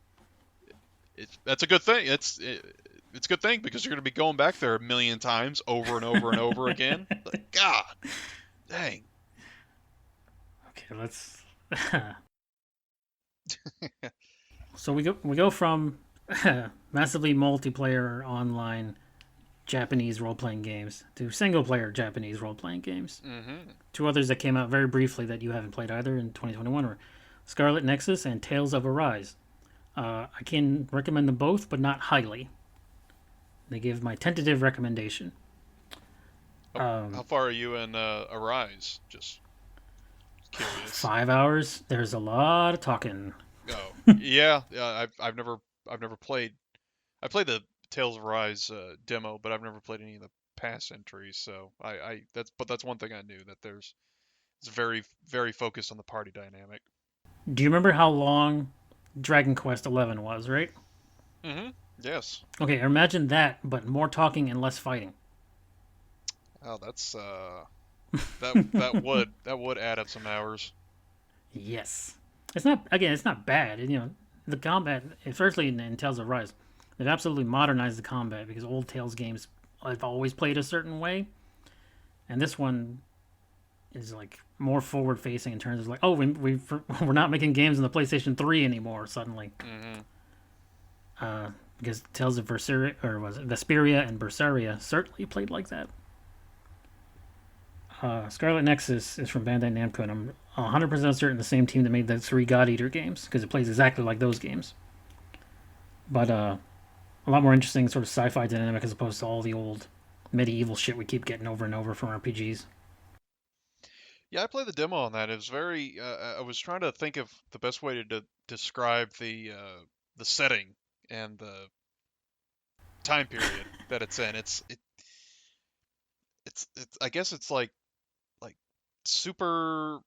that's a good thing. It's a good thing because you're going to be going back there a million times over and over and over again. Like, God, dang. Okay, let's. So we go from massively multiplayer online Japanese role-playing games to single-player Japanese role-playing games. Mm-hmm. Two others that came out very briefly that you haven't played either in 2021 were Scarlet Nexus and Tales of Arise. I can recommend them both, but not highly. They give my tentative recommendation. How far are you in Arise? Just curious. 5 hours. There's a lot of talking. Oh, yeah. I've never played. I played the Tales of Arise demo, but I've never played any of the past entries. So that's one thing I knew, that it's very very focused on the party dynamic. Do you remember how long Dragon Quest XI was, right? Mm-hmm. Yes. Okay, imagine that, but more talking and less fighting. Oh, that's that would add up some hours. Yes. It's not bad. You know, the combat, especially in Tales of Rise, they've absolutely modernized the combat because old Tales games I've always played a certain way, and this one is like more forward facing in terms of like, oh, we're not making games on the PlayStation 3 anymore suddenly. Mm-hmm. Because Tales of Berseria, or was it Vesperia and Berseria, certainly played like that. Scarlet Nexus is from Bandai Namco, and I'm 100% certain the same team that made the 3 God Eater games, because it plays exactly like those games. But a lot more interesting sort of sci-fi dynamic as opposed to all the old medieval shit we keep getting over and over from RPGs. Yeah, I played the demo on that. It was very. I was trying to think of the best way to describe the setting and the time period that it's in. It's. I guess it's like super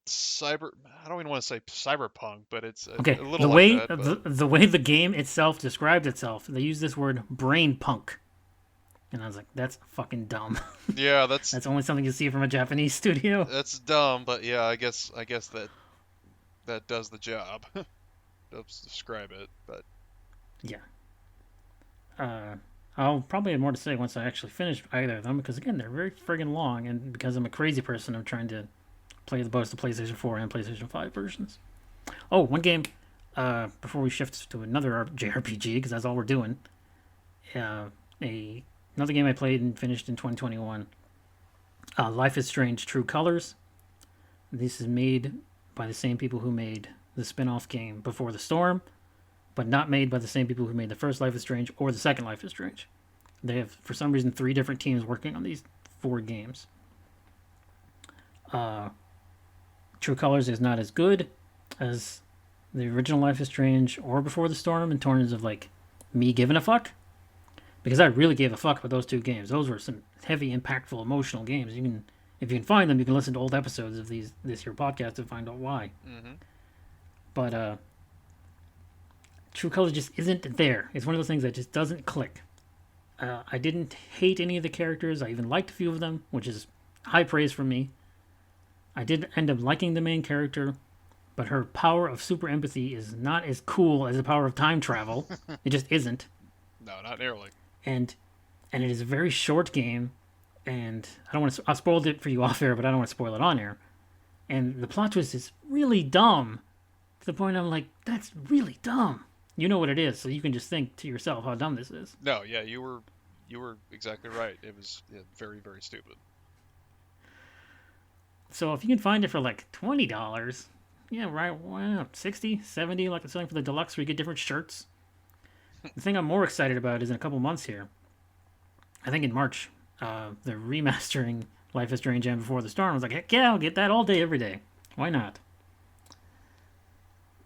cyber. I don't even want to say cyberpunk, but it's Okay, a little the like way that. But the way the game itself described itself, they use this word brain punk, and I was like, that's fucking dumb. yeah, that's That's only something you see from a Japanese studio. that's dumb. But yeah, I guess that does the job. Helps describe it. But Yeah. I'll probably have more to say once I actually finish either of them, because again, they're very friggin' long, and because I'm a crazy person, I'm trying to play both the PlayStation 4 and PlayStation 5 versions. Oh, one game before we shift to another JRPG, because that's all we're doing. Another game I played and finished in 2021. Life is Strange: True Colors. This is made by the same people who made the spin-off game Before the Storm, but not made by the same people who made the first Life is Strange or the second Life is Strange. They have, for some reason, 3 different teams working on these 4 games. True Colors is not as good as the original Life is Strange or Before the Storm in terms of like me giving a fuck, because I really gave a fuck about those 2 games. Those were some heavy, impactful, emotional games. If you can find them, you can listen to old episodes of this here podcast to find out why. mm-hmm. But True Colors just isn't there. It's one of those things that just doesn't click. I didn't hate any of the characters. I even liked a few of them, which is high praise from me. I did end up liking the main character, but her power of super empathy is not as cool as the power of time travel. It just isn't. No, not nearly. And it is a very short game, and I don't want to. I spoiled it for you off air, but I don't want to spoil it on air. And the plot twist is really dumb, to the point I'm like, that's really dumb. You know what it is, so you can just think to yourself how dumb this is. No, yeah, you were exactly right. It was very very stupid. So if you can find it for like $20, yeah, right, well, 60, 70, like it's selling for the deluxe, where you get different shirts. The thing I'm more excited about is in a couple months here, I think in March, they're remastering Life is Strange and Before the Storm. I was like, heck yeah, I'll get that all day, every day. Why not?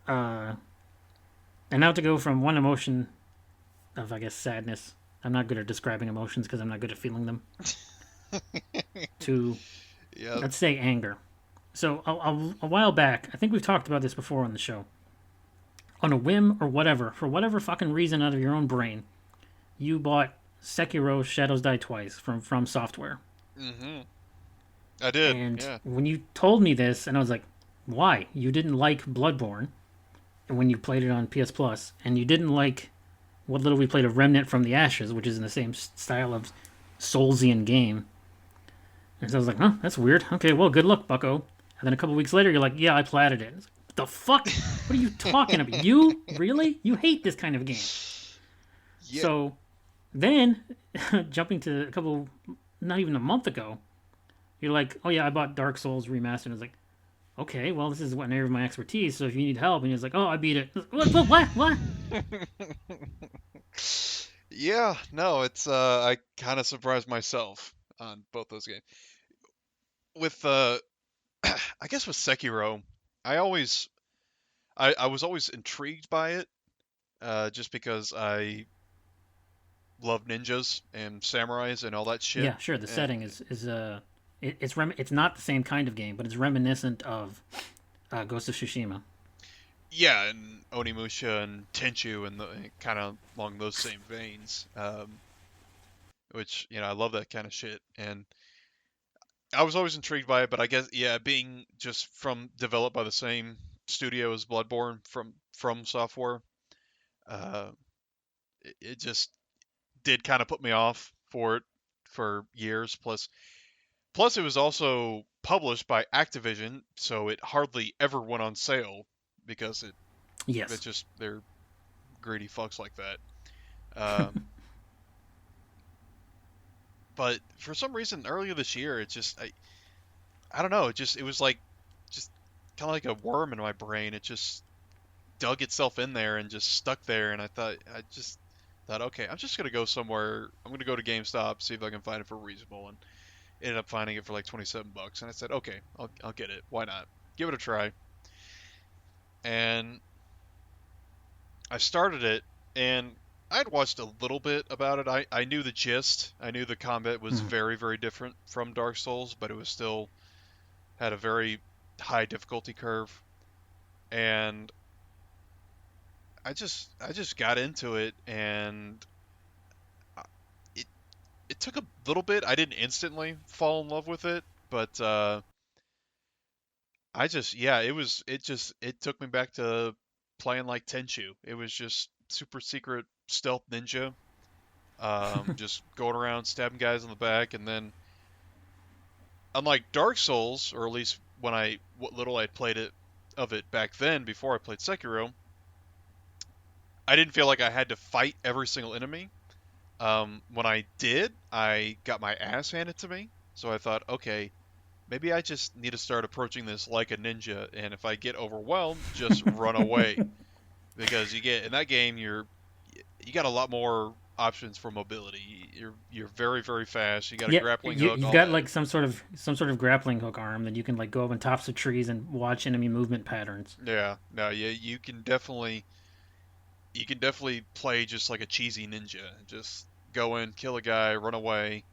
Uh, and now to go from one emotion of, I guess, sadness. I'm not good at describing emotions because I'm not good at feeling them. To, Yeah. let's say, anger. So a while back, I think we've talked about this before on the show. On a whim or whatever, for whatever fucking reason out of your own brain, you bought Sekiro Shadows Die Twice from Software. Mm-hmm. I did. And Yeah. when you told me this, and I was like, why? You didn't like Bloodborne when you played it on PS Plus, and you didn't like what little we played of Remnant from the Ashes, which is in the same style of Soulsian game. And so I was like, huh, that's weird. Okay, well, good luck, bucko. And then a couple weeks later, you're like, yeah, I platted it. Like, what the fuck? What are you talking about? You? Really? You hate this kind of game. Yeah. So then, jumping to a couple, not even a month ago, you're like, oh yeah, I bought Dark Souls Remastered. And I was like, okay, well, this is what an area of my expertise. So if you need help, and he's like, oh, I beat it. What? Yeah. No, it's I kind of surprised myself on both those games. With I guess with Sekiro, I always I was always intrigued by it, just because I love ninjas and samurais and all that shit. Yeah, sure. The And setting it's not the same kind of game, but it's reminiscent of Ghost of Tsushima. yeah, and Onimusha and Tenchu and the kind of along those same veins. Which I love that kind of shit, and I was always intrigued by it. But I guess yeah, being just from developed by the same studio as Bloodborne from software, uh, it just did kind of put me off for it for years. Plus, it was also published by Activision, so it hardly ever went on sale because it Yes. just they're greedy fucks like that. Um, but for some reason, earlier this year, I don't know. It was like just kind of like a worm in my brain. It just dug itself in there and just stuck there. And I just thought, okay, I'm just gonna go somewhere. I'm gonna go to GameStop, see if I can find it for reasonable, and ended up finding it for like 27 bucks. And I said, okay, I'll get it. Why not? Give it a try. And I started it, and I'd watched a little bit about it. I knew the gist. I knew the combat was Mhm. very, very different from Dark Souls, but it was still had a very high difficulty curve. And I just got into it, and it it took a little bit. I didn't instantly fall in love with it, but I just yeah, it took me back to playing like Tenchu. It was just super secret stealth ninja, just going around stabbing guys in the back, and then unlike Dark Souls, or at least when what little I played it of it back then before I played Sekiro, I didn't feel like I had to fight every single enemy. When I did, I got my ass handed to me. So I thought, okay, maybe I just need to start approaching this like a ninja, and if I get overwhelmed, just run away. Because you get in that game, you got a lot more options for mobility. You're very very fast. You got a Yeah, grappling you hook, you've all got that. like some sort of grappling hook arm that you can like go up on tops of trees and watch enemy movement patterns. Yeah, no, yeah, you can definitely play just like a cheesy ninja. Just go in, kill a guy, run away.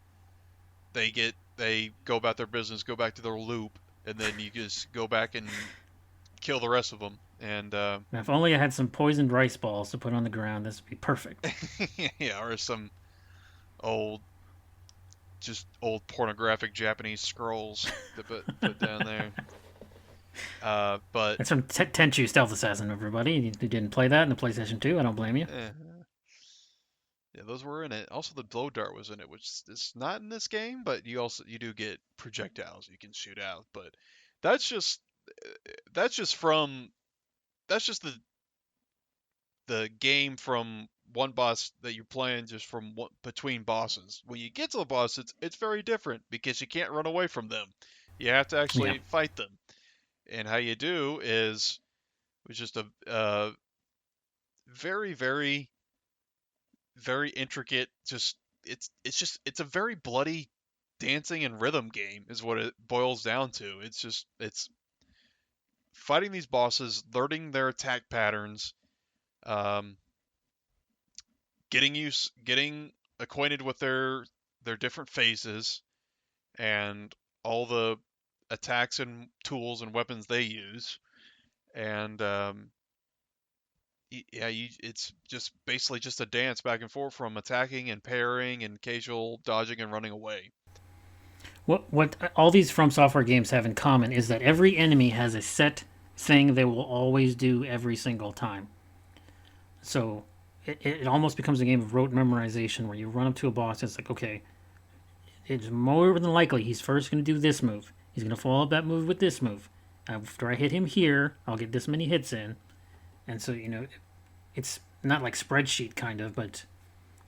They go about their business, go back to their loop, and then you just go back and kill the rest of them. And Now, if only I had some poisoned rice balls to put on the ground, this would be perfect. yeah, or some old old pornographic Japanese scrolls to put down there. But It's from Tenchu Stealth Assassin, everybody. You didn't play that in the PlayStation 2. I don't blame you. eh, yeah, those were in it. Also, the blow dart was in it, which is not in this game, but you do get projectiles you can shoot out. But that's just that's just from that's just the game from one boss that you're playing just from between bosses. When you get to the boss, it's very different because you can't run away from them. You have to Yeah. actually fight them. And how you do is it's just a very very very intricate. Just it's a very bloody dancing and rhythm game is what it boils down to. It's fighting these bosses, learning their attack patterns, um, getting acquainted with their different phases and all the attacks and tools and weapons they use, and yeah, it's just basically just a dance back and forth from attacking and parrying and occasional dodging and running away. What all these From Software games have in common is that every enemy has a set thing they will always do every single time. So it almost becomes a game of rote memorization where you run up to a boss. It's like, okay, it's more than likely he's first going to do this move. He's going to follow up that move with this move. After I hit him here, I'll get this many hits in. And so, it's not like spreadsheet kind of, but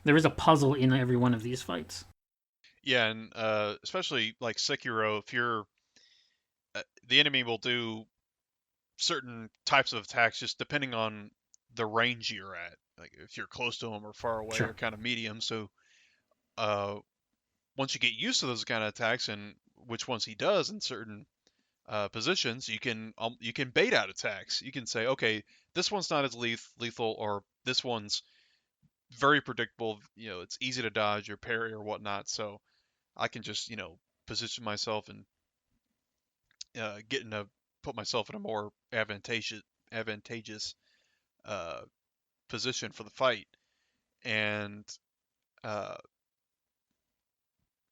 there is a puzzle in every one of these fights. Yeah, and especially like Sekiro, if you're the enemy will do certain types of attacks just depending on the range you're at. Like if you're close to them or far away or Sure. kind of medium. So uh, once you get used to those kind of attacks and which ones he does in certain positions, you can bait out attacks. You can say, okay, this one's not as lethal, or this one's very predictable. It's easy to dodge or parry or whatnot. So I can just position myself and get in a put myself in a more advantageous uh, position for the fight. And uh,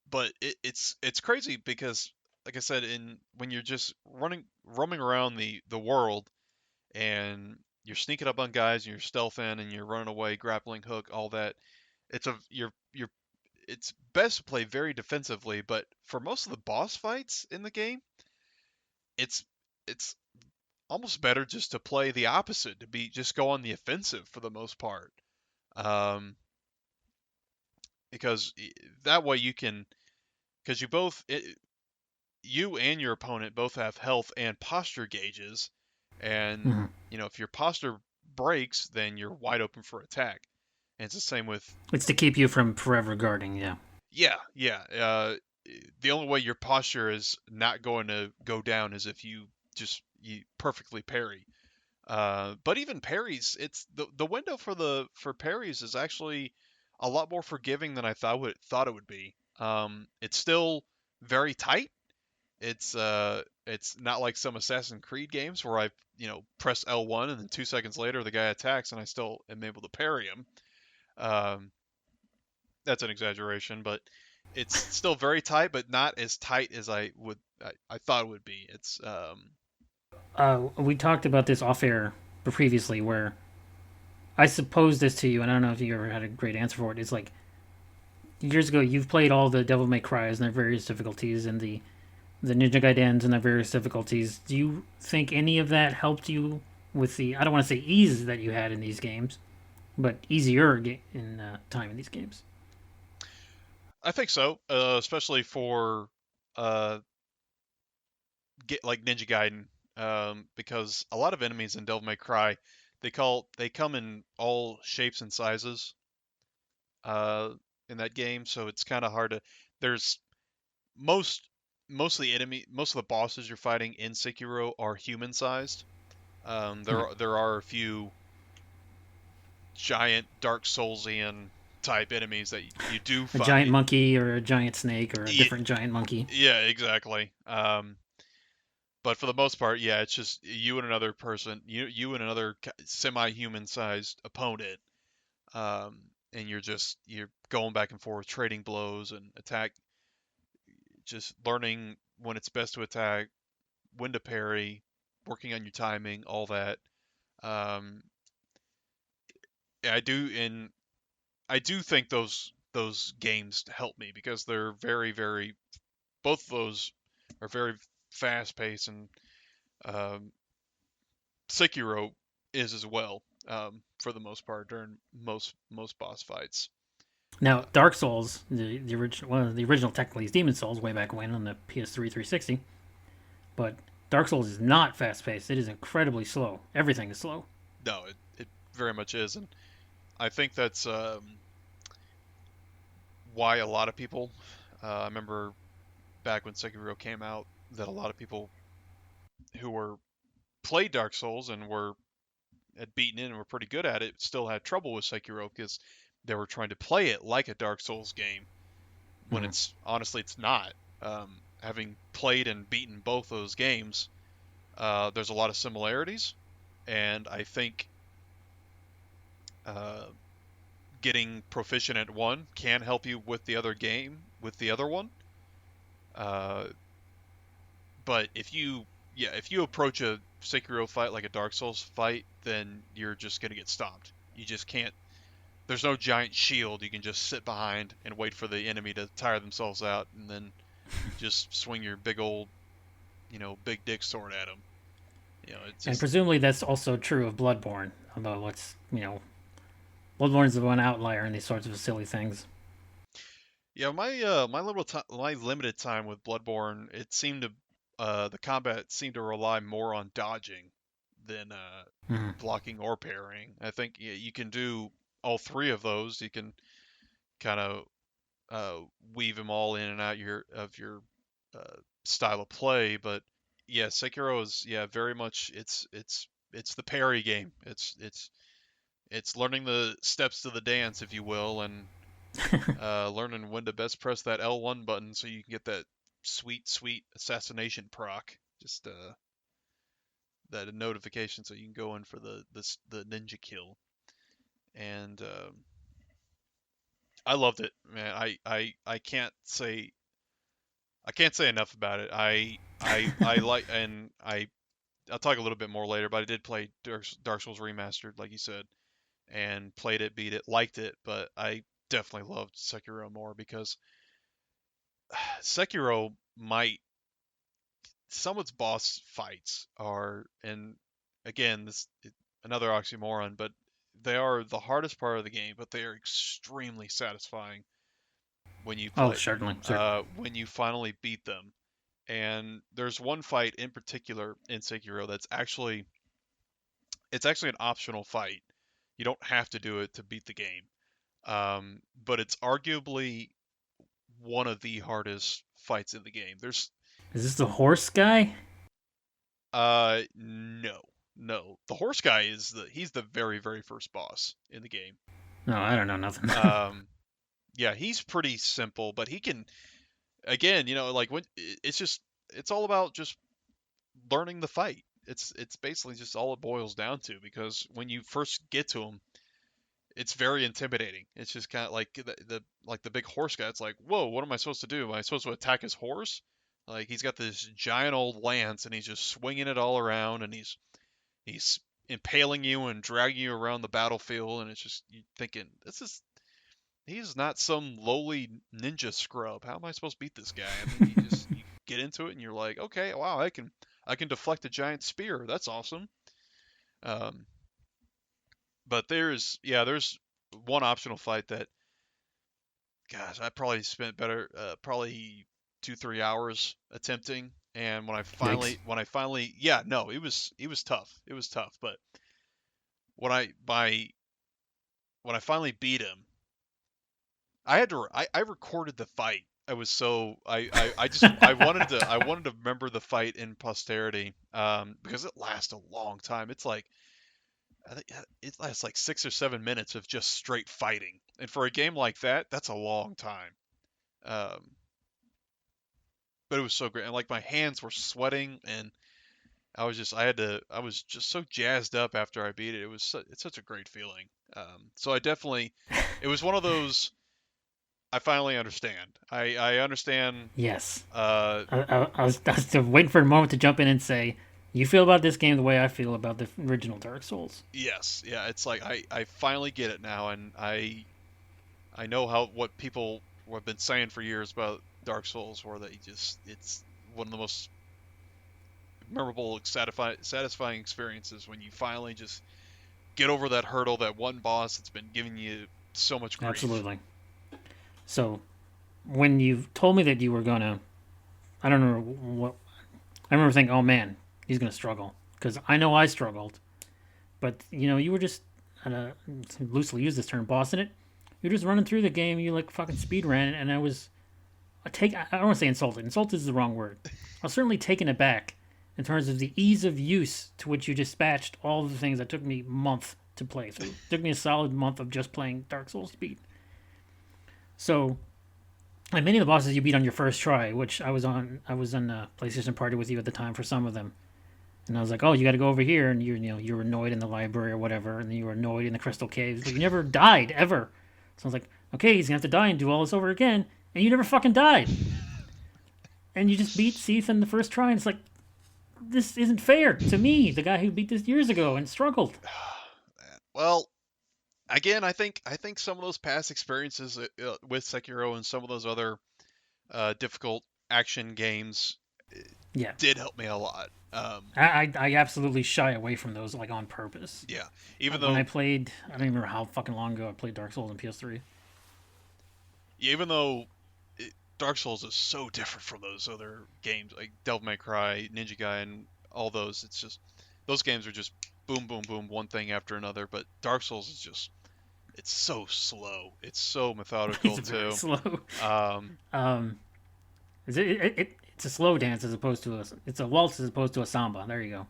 but it's crazy because, like I said, in when you're just roaming around the world and you're sneaking up on guys and you're stealthing and you're running away, grappling hook, all that. You're it's best to play very defensively, but for most of the boss fights in the game, it's it's almost better just to play the opposite, to be just go on the offensive for the most part. Um, because that way you can, because you and your opponent both have health and posture gauges, and Hmm. if your posture breaks, then you're wide open for attack. And it's the same with It's to keep you from forever guarding, yeah. yeah, yeah. The only way your posture is not going to go down is if you perfectly parry. But even parries, it's the window for parries is actually a lot more forgiving than I thought it would be. It's still very tight. It's not like some Assassin's Creed games where I press L1 and then 2 seconds later the guy attacks and I still am able to parry him. Um, that's an exaggeration, but it's still very tight, but not as tight as I thought it would be. We talked about this off air previously, where I supposed this to you, and I don't know if you ever had a great answer for it. It's like years ago, you've played all the Devil May Cries and their various difficulties, and the Ninja Gaidens and their various difficulties. Do you think any of that helped you with the, I don't want to say ease that you had in these games, but easier in time in these games? I think so, especially for uh, get like Ninja Gaiden, because a lot of enemies in Devil May Cry, they come in all shapes and sizes uh, in that game, so it's kind of hard to. There's most most of the bosses you're fighting in Sekiro are human sized. Hmm. There are a few giant Dark Soulsian type enemies that you do A giant fight. monkey or a giant snake or a different giant monkey. Yeah, exactly. But for the most part, yeah, it's just you and another person, you and another semi-human sized opponent, and you're going back and forth, trading blows and attack, just learning when it's best to attack, when to parry, working on your timing, all that. Um, yeah, I do think those games help me because they're very both of those are very fast paced, and um, Sekiro is as well, for the most part during most boss fights. Now, Dark Souls, the original, well, the original technically is Demon Souls way back when on the PS3 360, but Dark Souls is not fast paced. It is incredibly slow. Everything is slow. No, it very much is, and I think that's why a lot of people. I remember back when Sekiro came out that a lot of people who were played Dark Souls and had beaten it and were pretty good at it still had trouble with Sekiro because they were trying to play it like a Dark Souls game when Mm. it's honestly it's not. Having played and beaten both those games, there's a lot of similarities, and I think uh, getting proficient at one can help you with the other game with the other one. Uh, but if you approach a Sekiro fight like a Dark Souls fight, then you're just gonna get stomped. You just can't. There's no giant shield you can just sit behind and wait for the enemy to tire themselves out, and then just swing your big old, big dick sword at them. It's And just presumably that's also true of Bloodborne, although Bloodborne's the one outlier in these sorts of silly things. yeah. My limited time with Bloodborne, it seemed to the combat seemed to rely more on dodging than Mm. blocking or parrying. I think you can do all three of those. You can kind of uh, weave them all in and out your uh, style of play. But yeah, Sekiro is very much it's the parry game. It's learning the steps to the dance, if you will, and learning when to best press that L1 button so you can get that sweet assassination proc. Just that notification so you can go in for the ninja kill. And I loved it, man. I can't say enough about it. I like and I'll talk a little bit more later, but I did play Dark Souls Remastered, like you said, and played it, beat it, liked it, but I definitely loved Sekiro more because Sekiro might some of its boss fights are, and again, another oxymoron, but they are the hardest part of the game, but they are extremely satisfying when you Oh, play, certainly, certainly. when you finally beat them. And there's one fight in particular in Sekiro that's actually an optional fight. You don't have to do it to beat the game. But it's arguably one of the hardest fights in the game. There's Is this the horse guy? no. No. The horse guy he's the very, very first boss in the game. No, I don't know nothing. Um yeah, he's pretty simple, but he can again, like when it's all about just learning the fight. It's basically just all it boils down to because when you first get to him, it's very intimidating. It's just kind of like the big horse guy. It's like, whoa, what am I supposed to do? Am I supposed to attack his horse? Like he's got this giant old lance and he's just swinging it all around and he's impaling you and dragging you around the battlefield and it's just you thinking he's not some lowly ninja scrub. How am I supposed to beat this guy? And then you get into it and you're like, okay, wow, I can deflect a giant spear. That's awesome. Um, but there's one optional fight that, gosh, I probably spent probably 2-3 hours attempting. And Yikes. yeah, no, it was tough. It was tough. But when I by when I finally beat him, I recorded the fight. I was so I just I wanted to remember the fight in posterity because it lasts a long time. It's like I think it lasts like 6 or 7 minutes of just straight fighting, and for a game like that, that's a long time. Um, but it was so great, and like my hands were sweating, and I was just so jazzed up after I beat it. It's such a great feeling. So it was one of those. I finally understand. I understand. Yes. Uh, I was waiting for a moment to jump in and say, you feel about this game the way I feel about the original Dark Souls. yes, yeah. It's like I finally get it now, and I know what people have been saying for years about Dark Souls, where it's one of the most memorable, satisfying experiences when you finally just get over that hurdle, that one boss that's been giving you so much grief. Absolutely. So, when you told me that you were gonna, I don't know what, I remember thinking, oh man, he's gonna struggle. Because I know I struggled. But, you were just, to loosely use this term, bossing it. You're just running through the game, you like fucking speed ran it, and I don't want to say insulted. Insulted is the wrong word. I was certainly taken aback in terms of the ease of use to which you dispatched all of the things that took me a month to play through. It took me a solid month of just playing Dark Souls to beat. So, like many of the bosses you beat on your first try, which I was on a PlayStation party with you at the time for some of them. And I was like, "Oh, you got to go over here," and you're annoyed in the library or whatever, and then you were annoyed in the crystal caves, but you never died ever. So I was like, "Okay, he's gonna have to die and do all this over again," and you never fucking died. And you just beat Seath in the first try, and it's like, this isn't fair to me, the guy who beat this years ago and struggled. Well, again, I think some of those past experiences with Sekiro and some of those other difficult action games Yeah, did help me a lot. I absolutely shy away from those like on purpose. Yeah, even When I though played, I don't even remember how fucking long ago I played Dark Souls on PS3. even though Dark Souls is so different from those other games like Devil May Cry, Ninja Gaiden, all those. It's just those games are just boom, boom, boom, one thing after another. But Dark Souls is just it's so slow. It's so methodical It's very too. slow. Um, Um, it's a slow dance as opposed to it's a waltz as opposed to a samba. There you go.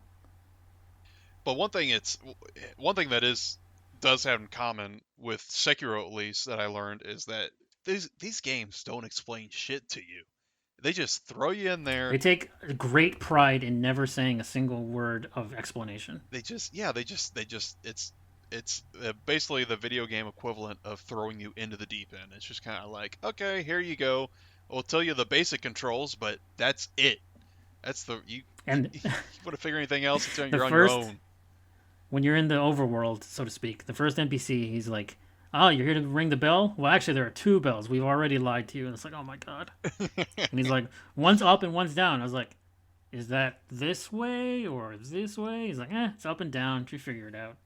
but one thing that is does have in common with Sekiro at least that I learned is that these games don't explain shit to you. They just throw you in there. They take great pride in never saying a single word of explanation. They just it's basically the video game equivalent of throwing you into the deep end. It's just kind of like, okay, here you go. We'll tell you the basic controls, but that's it. That's the And you want to figure anything else, it's on the you're on your first, own. when you're in the overworld, so to speak, the first NPC, he's like, "Oh, you're here to ring the bell? Well, actually, there are two bells. We've already lied to you." And it's like, "Oh my god!" And he's like, "One's up and one's down." I was like, "Is that this way or this way?" He's like, "It's up and down. You figure it out."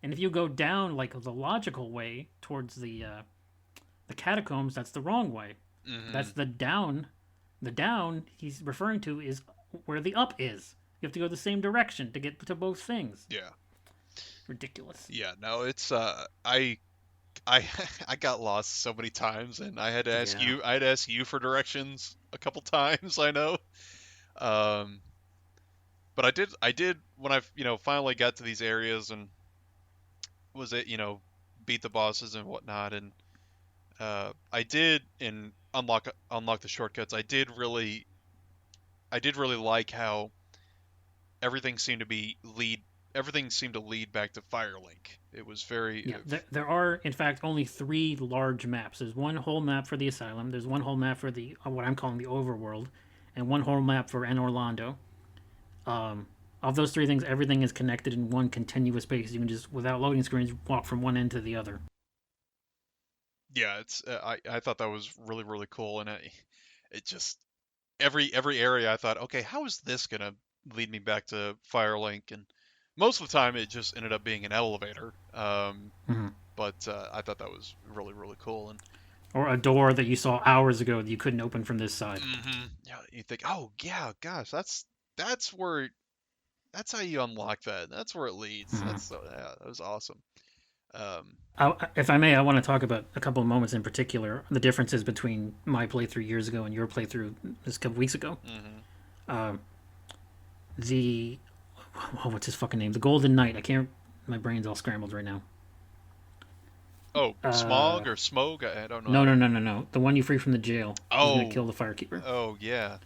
And if you go down like the logical way towards the catacombs, that's the wrong way. Hmm. That's the down. The down he's referring to is where the up is. You have to go the same direction to get to both things. Yeah. Ridiculous. Yeah, no, it's I I got lost so many times and Yeah. I had to ask you for directions a couple times, I know. Um but I did when I finally got to these areas and was it, beat the bosses and whatnot, and I did and unlock the shortcuts. I did really like how everything seemed to be lead everything seemed to lead back to Firelink. It was very Yeah, there are in fact only three large maps. There's one whole map for the asylum. There's one whole map for the what I'm calling the overworld, and one whole map for An Orlando. Of those three things, everything is connected in one continuous space. You can just, without loading screens, walk from one end to the other. yeah, it's I thought that was really really cool, and it just every area I thought, okay, how is this gonna lead me back to Firelink? And most of the time it just ended up being an elevator. Hmm. But I thought that was really really cool. And Or a door that you saw hours ago that you couldn't open from this side. yeah, you think, oh yeah, gosh, that's where that's how you unlock that. That's where it leads. Hmm. Yeah, that was awesome. Um, If I may, I want to talk about a couple of moments in particular, the differences between my playthrough years ago and your playthrough just a couple weeks ago. mhm. Um, the what's his fucking name? The Golden Knight. I can't. My brain's all scrambled right now. Oh, Uh, Smog or Smog? I don't know no, how to. no, no, no, no. The one you free from the jail. Who's gonna Oh, kill the firekeeper? oh yeah,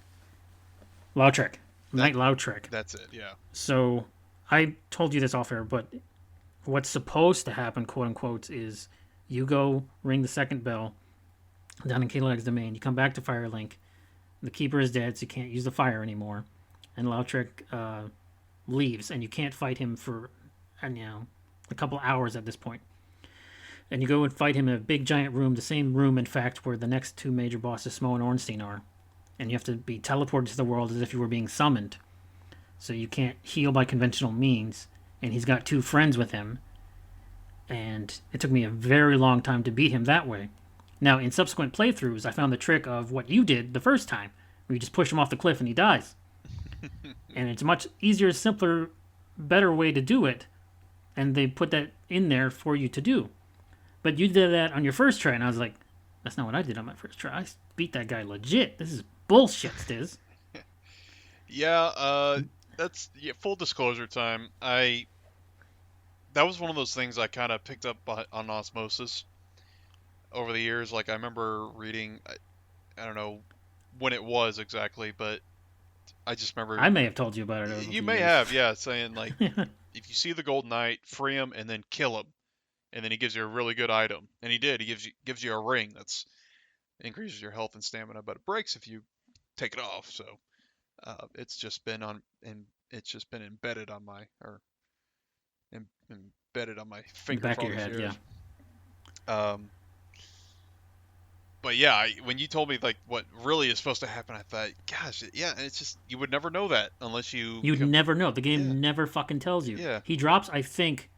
Lautrec. that Knight Lautrec. that's it. Yeah. So I told you this off air, but what's supposed to happen, quote unquote, is you go ring the second bell down in Kalag's domain. You come back to Firelink. The keeper is dead, so you can't use the fire anymore. And Lautrec leaves, and you can't fight him for, a couple hours at this point. And you go and fight him in a big giant room, the same room, in fact, where the next two major bosses, Smo and Ornstein, are. And you have to be teleported to the world as if you were being summoned. So you can't heal by conventional means. And he's got two friends with him. And it took me a very long time to beat him that way. Now, in subsequent playthroughs, I found the trick of what you did the first time, where you just push him off the cliff and he dies. And it's a much easier, simpler, better way to do it. And they put that in there for you to do. But you did that on your first try, and I was like, that's not what I did on my first try. I beat that guy legit. This is bullshit, Stiz. Yeah. that's yeah, full disclosure time. I that was one of those things I kind of picked up on osmosis over the years. Like I remember reading, I don't know when it was exactly, but I just remember I may have told you about it over you the may years. have, yeah, saying like if you see the Golden Knight, free him and then kill him, and then he gives you a really good item, and he did. He gives you a ring that's increases your health and stamina, but it breaks if you take it off. So it's just been on and it's just been embedded on my or embedded on my In the finger back for of all your these head, yeah. years. Um, but yeah, when you told me like what really is supposed to happen, I thought, gosh, yeah, it's just you would never know that unless you You'd never know. The yeah, game never fucking tells you. yeah, He drops, I think,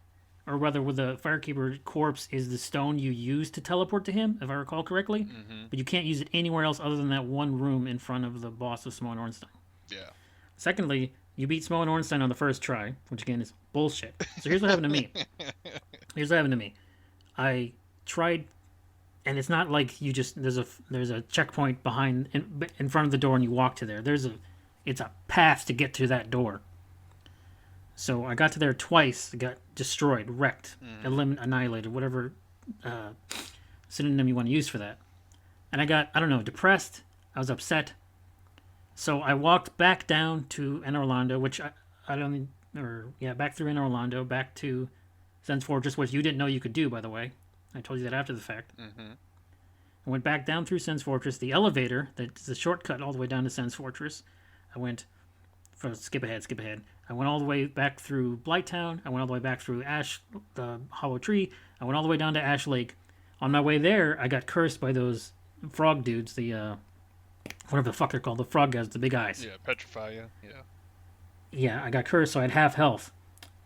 or whether with the Firekeeper corpse is the stone you use to teleport to him, if I recall correctly. mm-hmm, But you can't use it anywhere else other than that one room in front of the boss of Smough and Ornstein. yeah, Secondly, you beat Smough and Ornstein on the first try, which again is bullshit. So here's what happened to me. Here's what happened to me. I tried, and it's not like you just there's a checkpoint behind in front of the door and you walk to there. It's a path to get to that door. So I got to there twice, got destroyed, wrecked, mm-hmm, annihilated, whatever uh, synonym you want to use for that. And I got, I don't know, depressed. I was upset. So I walked back down to En Orlando, which I don't, or yeah, back through En Orlando, back to Sen's Fortress, which you didn't know you could do, by the way. I told you that after the fact. mm-hmm. I went back down through Sen's Fortress. The elevator, that's the shortcut all the way down to Sen's Fortress. I went skip ahead. I went all the way back through Blighttown. I went all the way back through the Hollow Tree. I went all the way down to Ash Lake. On my way there, I got cursed by those frog dudes, the whatever the fuck they're called, the frog guys, the big eyes. Yeah, petrify you. Yeah. Yeah, I got cursed, so I had half health.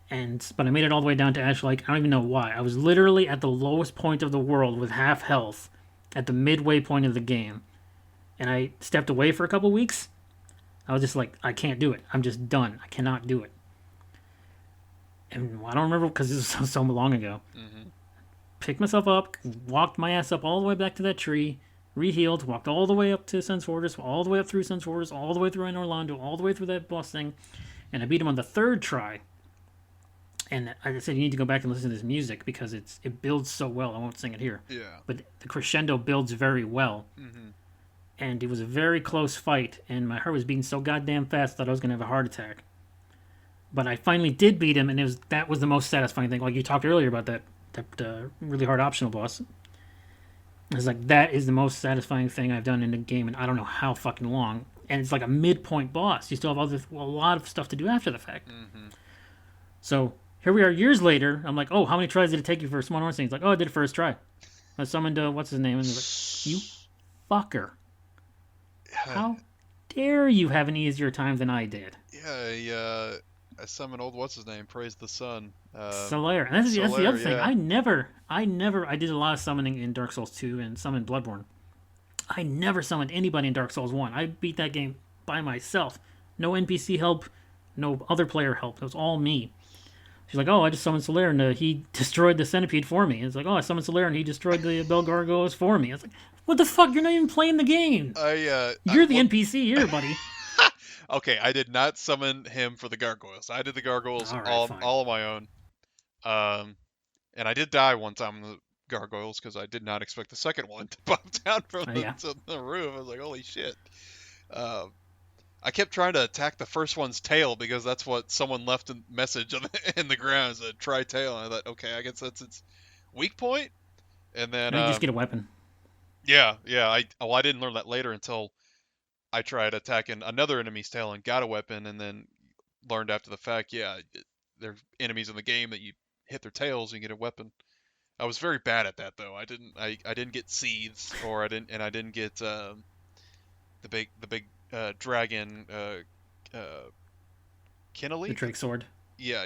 But I made it all the way down to Ash Lake. I don't even know why. I was literally at the lowest point of the world with half health, at the midway point of the game, and I stepped away for a couple weeks. I was just like, I can't do it. I'm just done. I cannot do it. And I don't remember because this was so long ago. Mm-hmm. Picked myself up, walked my ass up all the way back to that tree, rehealed, walked all the way up to Sen's Fortress, all the way up through Sen's Fortress, all the way through En Orlando, all the way through that boss thing, and I beat him on the third try. And I said, you need to go back and listen to this music because it builds so well. I won't sing it here. Yeah. But the crescendo builds very well. Mm-hmm. And it was a very close fight, and my heart was beating so goddamn fast that I was going to have a heart attack. But I finally did beat him, and that was the most satisfying thing. Like you talked earlier about that really hard optional boss. It's like, that is the most satisfying thing I've done in a game in I don't know how fucking long. And it's like a midpoint boss. You still have a lot of stuff to do after the fact. Mm-hmm. So here we are years later. I'm like, oh, how many tries did it take you for Small North? He's like, oh, I did it first try. I summoned, what's his name? And he's like, you fucker. How dare you have an easier time than I did? Yeah, I summoned old what's his name, praise the sun. Solaire. And that's the other thing. Yeah. I did a lot of summoning in Dark Souls 2 and summoned Bloodborne. I never summoned anybody in Dark Souls 1. I beat that game by myself. No NPC help, no other player help. It was all me. She's like, oh, I just summoned Solaire and he destroyed the centipede for me. It's like, oh, I summoned Solaire and he destroyed the Bell Gargoyles for me. It's like, what the fuck? You're not even playing the game. You're the NPC here, buddy. Okay, I did not summon him for the gargoyles. I did the gargoyles all on my own. And I did die one time in the gargoyles because I did not expect the second one to pop down from the roof. I was like, holy shit. I kept trying to attack the first one's tail because that's what someone left a message in the ground as a try tail. And I thought, okay, I guess that's its weak point. And then you just get a weapon. Yeah. I didn't learn that later until I tried attacking another enemy's tail and got a weapon, and then learned after the fact, yeah, there's enemies in the game that you hit their tails and you get a weapon. I was very bad at that though. I didn't get seeds, or I didn't get the big dragon Kinnally? The Drake sword. Yeah.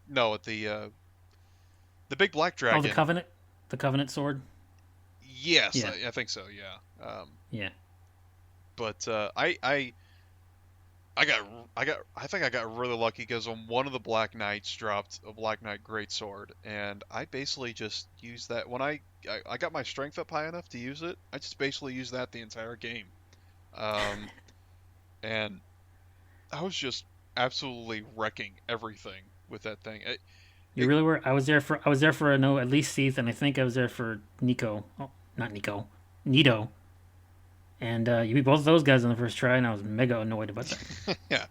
No, the big black dragon. Oh, the Covenant sword. Yes, yeah. I think so. Yeah. Yeah. But I think I got really lucky because on one of the Black Knights dropped a Black Knight Greatsword, and I basically just used that when I got my strength up high enough to use it. I just basically used that the entire game, and I was just absolutely wrecking everything with that thing. You It really were. I was there for no at least Seath, and I think I was there for Nico. Oh, not Nico, Nito. And you beat both of those guys on the first try, and I was mega annoyed about that. yeah,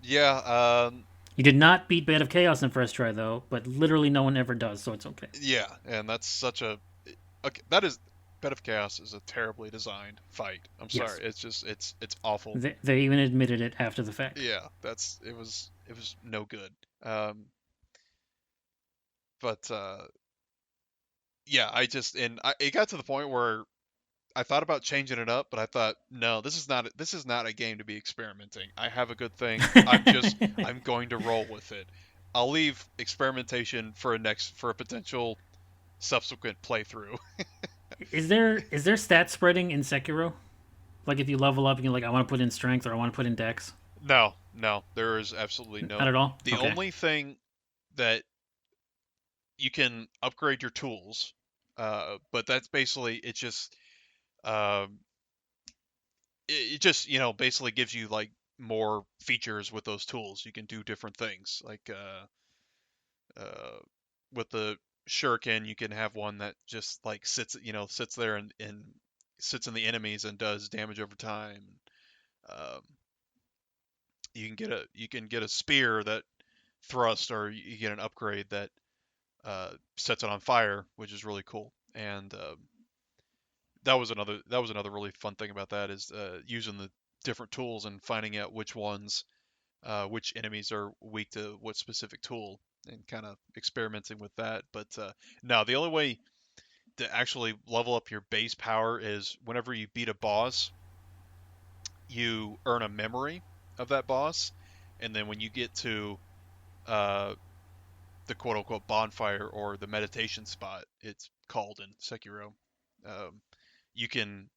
yeah, You did not beat Bed of Chaos in the first try, though, but literally no one ever does, so it's okay. yeah, and that's such a okay, that is Bed of Chaos is a terribly designed fight. I'm Yes. sorry, it's just it's awful. They even admitted it after the fact. Yeah, that's it was no good. Um, but yeah, it got to the point where I thought about changing it up, but I thought, no, this is not a game to be experimenting. I have a good thing. I'm going to roll with it. I'll leave experimentation for a potential subsequent playthrough. Is there stat spreading in Sekiro? Like if you level up and you're like, I want to put in strength or I want to put in dex? No, no, there is absolutely Not no. at all? The Okay. only thing that you can upgrade your tools, but that's basically um, it just basically gives you like more features with those tools. You can do different things like uh, with the shuriken, you can have one that just like sits there and sits in the enemies and does damage over time. Um, you can get a spear that thrust, or you get an upgrade that sets it on fire, which is really cool. And that was another really fun thing about that is using the different tools and finding out which enemies are weak to what specific tool, and kind of experimenting with that. But no, the only way to actually level up your base power is whenever you beat a boss, you earn a memory of that boss, and then when you get to uh, the quote unquote bonfire or the meditation spot, it's called in Sekiro, um, you can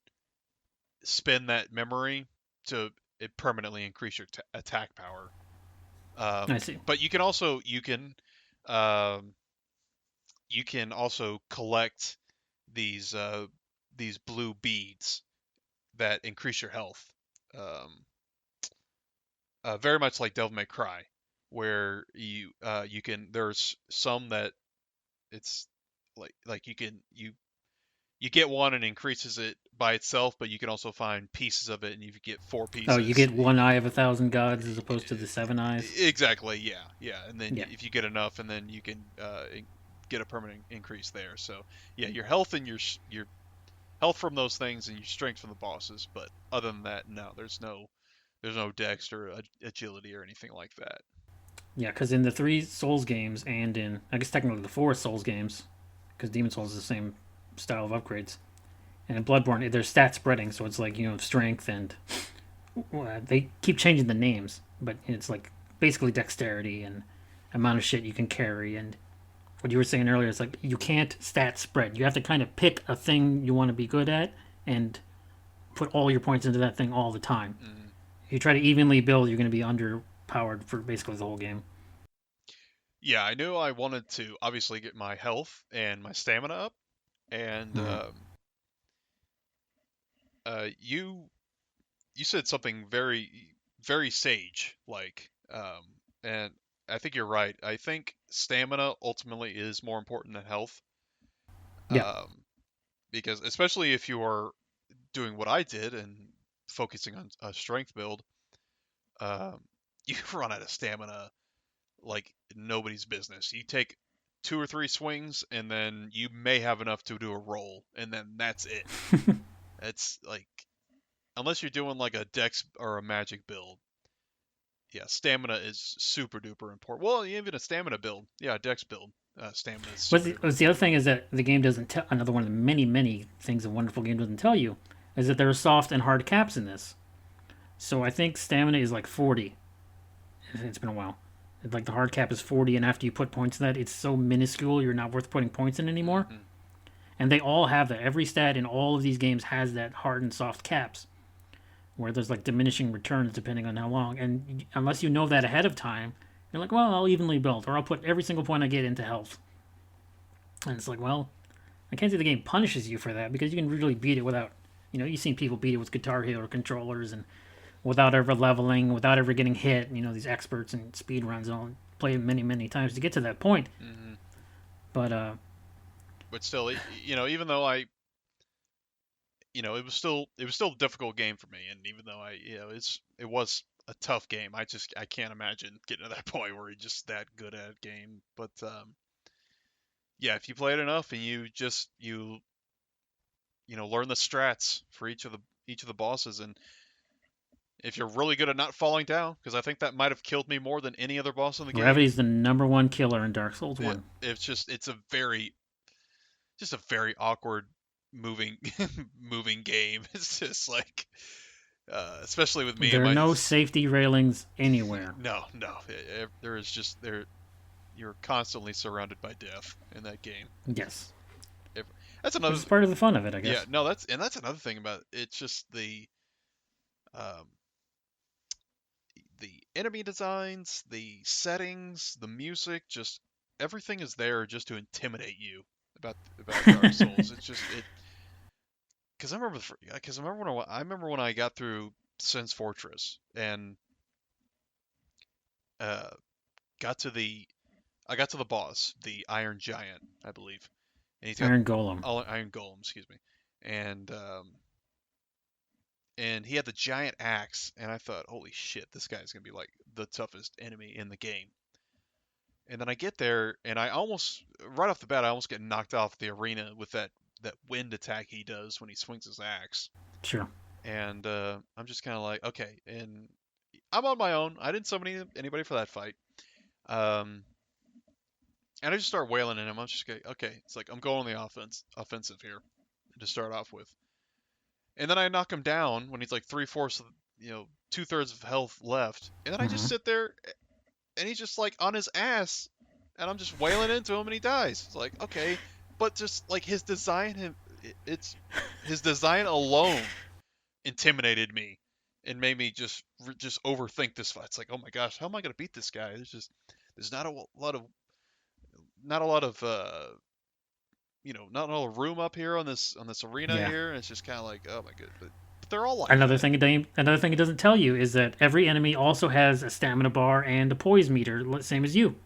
spend that memory to it permanently increase your attack power. I see. But um, you can also collect these these blue beads that increase your health. Um, very much like Devil May Cry, where you can there's some that it's like you get one and increases it by itself, but you can also find pieces of it, and you get four Oh, you pieces. get one eye of a thousand gods as opposed to the seven eyes? Exactly, yeah, yeah. And then Yeah. if you get enough, and then you can get a permanent increase there. So yeah, your health and your health from those things, and your strength from the bosses. But other than that, no, there's no dex or agility or anything like that. Yeah, because in the three Souls games and in, I guess technically the four Souls games, because Demon Souls is the same style of upgrades, and in Bloodborne, there's stat spreading, so it's like, strength and. They keep changing the names, but it's like basically dexterity and amount of shit you can carry. And what you were saying earlier is like you can't stat spread. You have to kind of pick a thing you want to be good at and put all your points into that thing all the time. Mm. If you try to evenly build, you're going to be underpowered for basically the whole game. Yeah, I knew I wanted to obviously get my health and my stamina up, and Mm. you said something very sage like, and I think you're right. I think stamina ultimately is more important than health, Yeah. um, because especially if you are doing what I did and focusing on a strength build, um, you run out of stamina like nobody's business. You take two or three swings, and then you may have enough to do a roll, and then that's it. It's like unless you're doing like a dex or a magic build, yeah, stamina is super duper important. Well, even a stamina build, yeah, dex build, stamina is super duper What's the other important. thing is that the game doesn't tell. Another one of the many things a wonderful game doesn't tell you is that there are soft and hard caps in this. So I think stamina is like 40. It's been a while. Like the hard cap is 40, and after you put points in that, it's so minuscule you're not worth putting points in anymore. Hmm. And they all have that. Every stat in all of these games has that hard and soft caps, where there's like diminishing returns depending on how long. And unless you know that ahead of time, you're like, well, I'll evenly build, or I'll put every single point I get into health. And it's like, well, I can't say the game punishes you for that because you can really beat it without, you've seen people beat it with Guitar Hero controllers and without ever leveling, without ever getting hit. You know, these experts and speed runs and all play many, many times to get to that point. Hmm. But But still, even though it was still a difficult game for me, and even though it was a tough game, I can't imagine getting to that point where you're just that good at a game. But yeah, if you play it enough and you learn the strats for each of the bosses, and if you're really good at not falling down, because I think that might have killed me more than any other boss in the game. gravity's the number one killer in Dark Souls It, 1. it's a very awkward moving moving game. It's just like especially with me and There are my no safety railings anywhere. no, there is just there you're constantly surrounded by death in that game. Yes. Ev- That's Which another is part of the fun of it, I yeah, guess. no, that's another thing about it. It's just um the enemy designs, the settings, the music, just everything is there just to intimidate you about Dark Souls. It's just it because I remember when I got through Sin's Fortress and uh got to the I got to the boss, the Iron Giant, I believe, and he's got Iron Golem. all Iron Golem, excuse me, and he had the giant axe, and I thought, holy shit, this guy's gonna be like the toughest enemy in the game. And then I get there, and right off the bat, I almost get knocked off the arena with that wind attack he does when he swings his axe. Sure. And I'm just kind of like, okay, and I'm on my own. I didn't summon anybody for that fight. Um, and I just start wailing at him. I'm just like, okay, it's like I'm going on the offensive here to start off with. And then I knock him down when he's like 3/4 of, 2/3 of health left. And then I just Hmm. sit there, and he's just like on his ass, and I'm just wailing into him, and he dies. It's like, okay, but just like it's his design alone intimidated me and made me just overthink this fight. It's like, oh my gosh, how am I gonna beat this guy? There's not a lot of not a lot of room up here on this arena Yeah. here. And it's just kind of like, oh my god, but they're all like Another that. thing it doesn't tell you is that every enemy also has a stamina bar and a poise meter, same as you.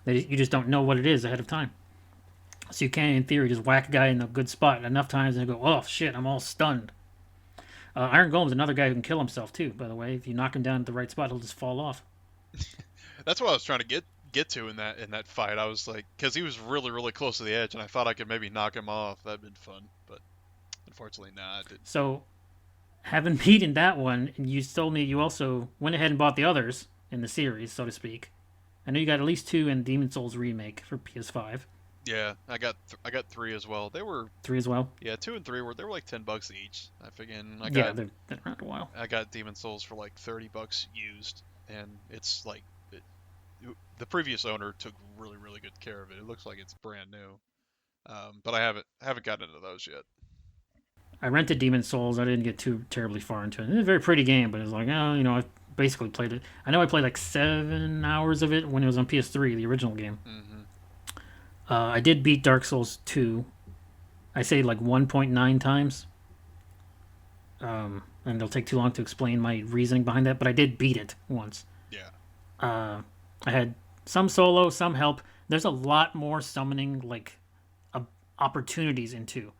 You just don't know what it is ahead of time. So you can, in theory, just whack a guy in a good spot enough times and go, oh shit, I'm all stunned. Iron Golem's another guy who can kill himself too. By the way, if you knock him down at the right spot, he'll just fall off. That's what I was trying to get to in that fight. I was like, because he was really really close to the edge, and I thought I could maybe knock him off. That'd been fun, but unfortunately, nah, I didn't. So, having beaten that one, you told me you also went ahead and bought the others in the series, so to speak. I know you got at least two in Demon Souls Remake for PS5. Yeah, I got three as well. They were Three as well. Yeah, two and three they were like $10 each. I figured Yeah, they've been around a while. I got Demon Souls for like $30 used, and it's like the previous owner took really really good care of it. It looks like it's brand new. But I haven't gotten into those yet. I rented Demon Souls. I didn't get too terribly far into it. It's a very pretty game, but it's like, oh, I basically played it. I know I played like 7 hours of it when it was on PS3, the original game. Hmm. I did beat Dark Souls 2. I say like 1.9 times. And it'll take too long to explain my reasoning behind that, but I did beat it once. Yeah. Uh, I had some solo, some help. There's a lot more summoning uh, opportunities in 2.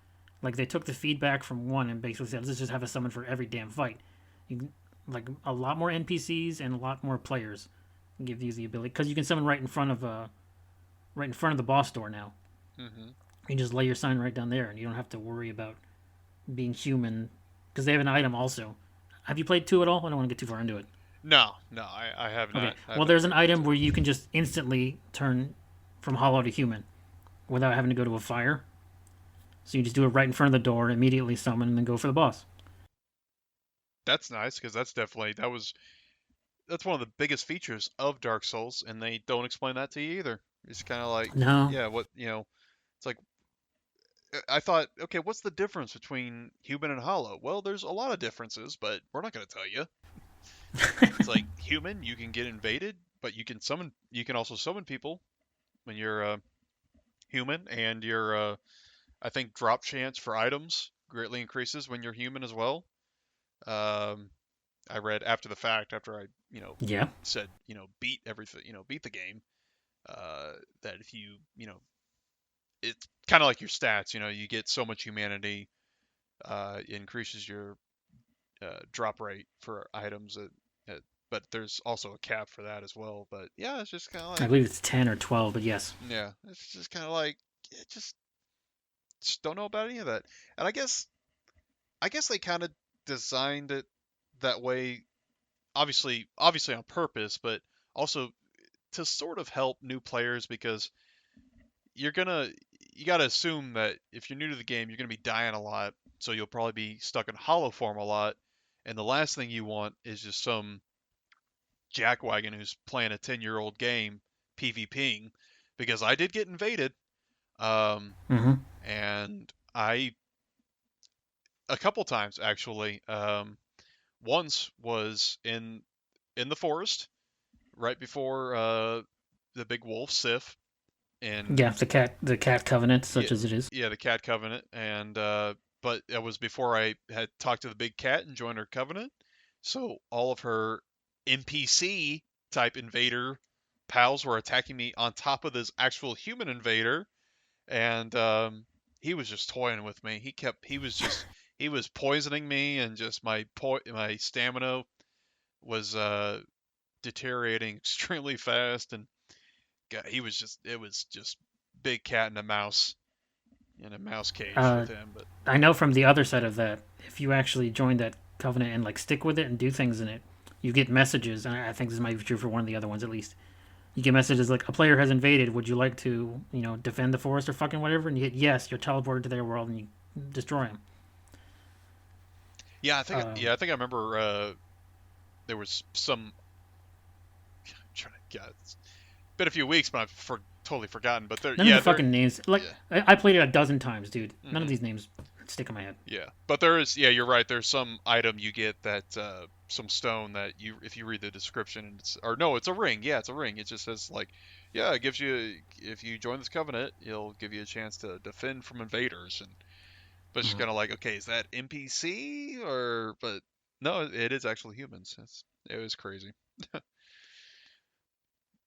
Like they took the feedback from 1 and basically said, let's just have a summon for every damn fight. You, like a lot more NPCs and a lot more players give you the ability because you can summon right in front of the boss door now. Hmm. You can just lay your sign right down there, and you don't have to worry about being human because they have an item also. Have you played 2 at all? I don't want to get too far into it. No, I have Okay. not. I have Well, not there's an played item two. where you can just instantly turn from hollow to human without having to go to a fire. So you just do it right in front of the door, immediately summon, and then go for the boss. That's nice because that's one of the biggest features of Dark Souls, and they don't explain that to you either. It's kind of like, No, yeah, it's like I thought, okay, what's the difference between human and hollow? Well, there's a lot of differences, but we're not going to tell you. It's like human, you can get invaded, but you can also summon people when you're human, and your I think drop chance for items greatly increases when you're human as well. Um, I read after the fact, after I, Yeah, said, beat everything, beat the game, that if you, it's kind of like your stats, you get so much humanity, it increases your drop rate for items but there's also a cap for that as well. But yeah, it's just kind of I like, believe it's 10 or 12, but yes. yeah, it's just kind of like, it just don't know about any of that. And I guess they kind of designed it that way, obviously on purpose, but also to sort of help new players, because you're gonna you gotta assume that if you're new to the game, you're gonna be dying a lot, so you'll probably be stuck in hollow form a lot, and the last thing you want is just some jackwagon who's playing a 10-year-old game PvPing, because I did get invaded, um, Hmm. and I a couple times actually. Once was in the forest right before the big wolf Sif, Yeah, and the cat covenant, yeah, such as it is. yeah, the cat covenant, and but it was before I had talked to the big cat and joined her covenant, so all of her NPC type invader pals were attacking me on top of this actual human invader, and he was just toying with me. He was poisoning me, and just my stamina was deteriorating extremely fast, and God, it was just big cat and a mouse in a mouse cage Uh, with him. But I know from the other side of that, if you actually join that covenant and like stick with it and do things in it, you get messages, and I think this might be true for one of the other ones at least. You get messages like a player has invaded. Would you like to, defend the forest or fucking whatever? And you hit yes. You're teleported to their world and you destroy them. yeah, I think I remember there was some. I'm trying to, yeah, it's been a few weeks, but totally forgotten. But None of the fucking names. Like yeah. I played it a dozen times, dude. None of Hmm. these names stick in my head. Yeah, but there is, yeah, you're right. There's some item you get that some stone that if you read the description, and or no, it's a ring. Yeah, it's a ring. It just says like, yeah, it gives you, if you join this covenant, it'll give you a chance to defend from invaders. And but it's Mm. kind of like, okay, is that NPC or? But no, it is actually humans. It was crazy.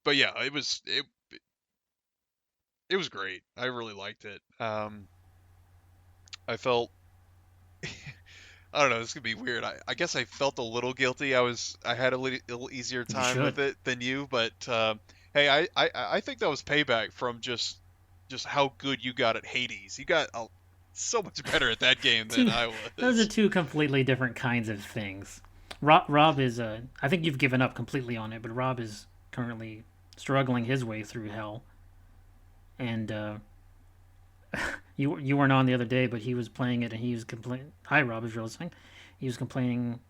But yeah, it was great. I really liked it. I felt I don't know. This could be weird. I guess I felt a little guilty. I had a little easier You time with should. it than you, but hey, I think that was payback from just how good you got at Hades. You got so much better at that game than Two. I Those are was. two completely different kinds of things. Rob is. I think you've given up completely on it, but Rob is currently struggling his way through hell. And you weren't on the other day, but he was playing it and he was complaining. Hi, Rob, if you're listening. He was complaining.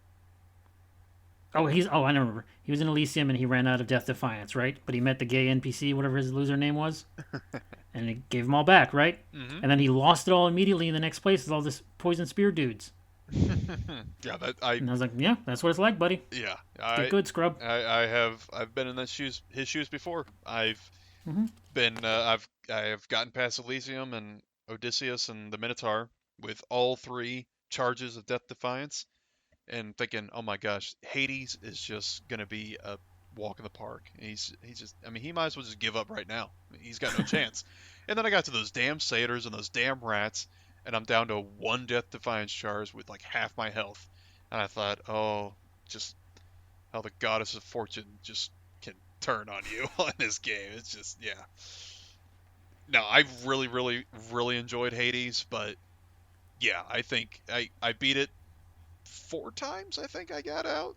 I remember. He was in Elysium and he ran out of Death Defiance, right? But he met the gay NPC, whatever his loser name was, and it gave him all back, right? Hmm. And then he lost it all immediately in the next place with all this poison spear dudes. Yeah, And I was like, yeah, that's what it's like, buddy. yeah, Get good, scrub. I've been in his shoes before. Hmm. I have gotten past Elysium and Odysseus and the Minotaur with all three charges of Death Defiance, and thinking, oh my gosh, Hades is just gonna be a walk in the park. He's just, I mean, he might as well just give up right now. He's got no chance. And then I got to those damn satyrs and those damn rats, and I'm down to one Death Defiance charge with like half my health. And I thought, oh, just how the goddess of fortune just can turn on you on this game. It's just, yeah. No, I really, really, really enjoyed Hades, but yeah, I think I beat it 4 times. I think I got out.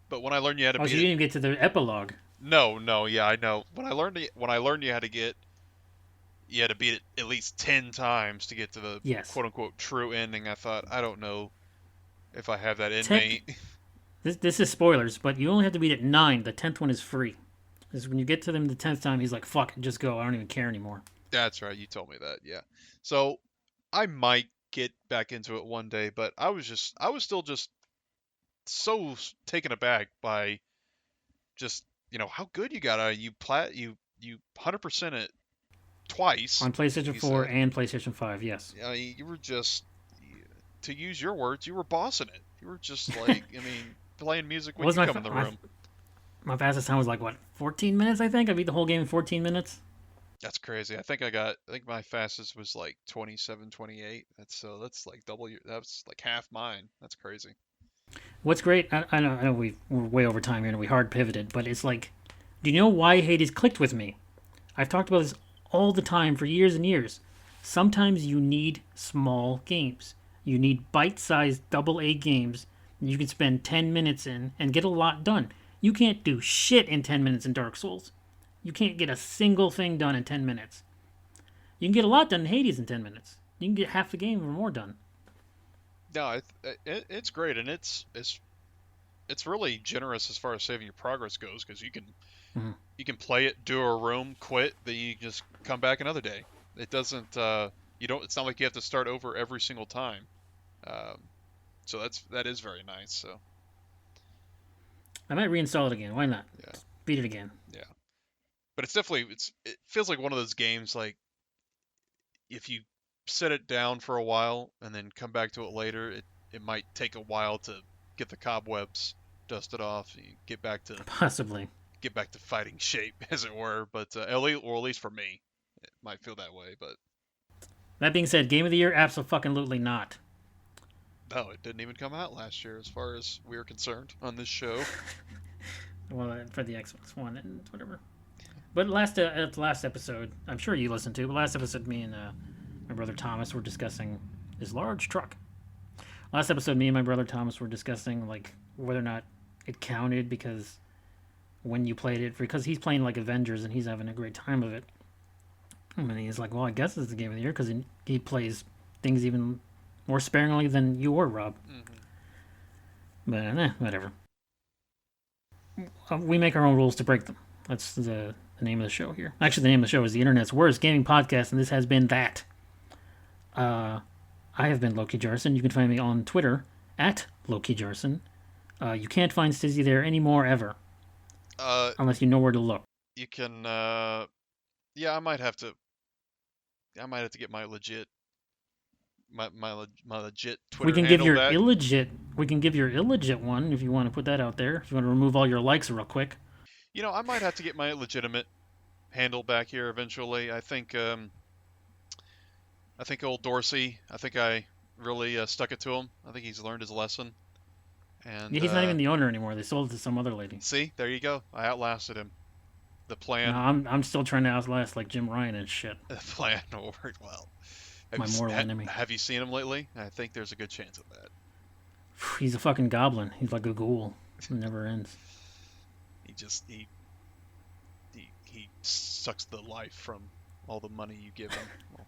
But when I learned you had to Oh, so beat you it, didn't even get to the epilogue. no, yeah, I know. When I learned you had to beat it at least 10 times to get to the Yes. quote unquote true ending. I thought, I don't know if I have that in Tech. me. This is spoilers, but you only have to beat it 9. The 10th one is free. Because when you get to them the 10th time, he's like, fuck, just go. I don't even care anymore. That's right, you told me that. Yeah. So I might get back into it one day, but I was still just so taken aback by just how good you got. You 100% it twice. On PlayStation You 4 said, and PlayStation 5, yes. you were just, to use your words, you were bossing it. You were just like, I mean, playing music when What was you come in the room. my fastest time was like what, 14 minutes? I think I beat the whole game in 14 minutes. That's crazy. I think my fastest was like 27, 28. That's like double your. That's like half mine. That's crazy. What's great, I know we're way over time here and we hard pivoted, but it's like, do you know why Hades clicked with me? I've talked about this all the time for years and years. Sometimes you need small games. You need bite-sized AA games you can spend 10 minutes in and get a lot done. You can't do shit in 10 minutes in Dark Souls. You can't get a single thing done in 10 minutes. You can get a lot done in Hades in 10 minutes. You can get half the game or more done. No, it's great, and it's really generous as far as saving your progress goes, because Mhm. you can play it, do a room, quit, then you just come back another day. It doesn't you don't. It's not like you have to start over every single time. Um, so that is very nice. So I might reinstall it again. Why not? yeah, Beat it again. yeah. But it's definitely it feels like one of those games like if you set it down for a while and then come back to it later, it might take a while to get the cobwebs dusted off. You Possibly. get back to fighting shape, as it were. But at least for me, it might feel that way. But That being said, Game of the Year, absolutely not. no, it didn't even come out last year, as far as we're concerned on this show. Well, for the Xbox One and whatever. But last episode, I'm sure you listened to, but last episode, me and my brother Thomas were discussing his large truck. Last episode, me and my brother Thomas were discussing like whether or not it counted because when you played it, because he's playing like Avengers and he's having a great time of it. And he's like, well, I guess it's the Game of the Year because he plays things even more sparingly than you or Rob. Mm-hmm. But whatever. We make our own rules to break them. That's the name of the show here. Actually, the name of the show is the Internet's Worst Gaming Podcast, and this has been that. I have been Loki Jarson. You can find me on Twitter at Loki Jarson. You can't find Stizzy there anymore ever, unless you know where to look. You can. Yeah, I might have to. I might have to get my legit. My legit Twitter We can handle give your back. illegit. We can give your illegit one if you want to put that out there. If you want to remove all your likes real quick. You know, I might have to get my legitimate handle back here eventually. I think old Dorsey. I think I really stuck it to him. I think he's learned his lesson. And Yeah, he's not even the owner anymore. They sold it to some other lady. see, there you go. I outlasted him. The plan. No, I'm still trying to outlast like Jim Ryan and shit. The plan worked well. My mortal enemy. Have you seen him lately? I think there's a good chance of that. He's a fucking goblin. He's like a ghoul. It never ends. He sucks the life from all the money you give him. Well,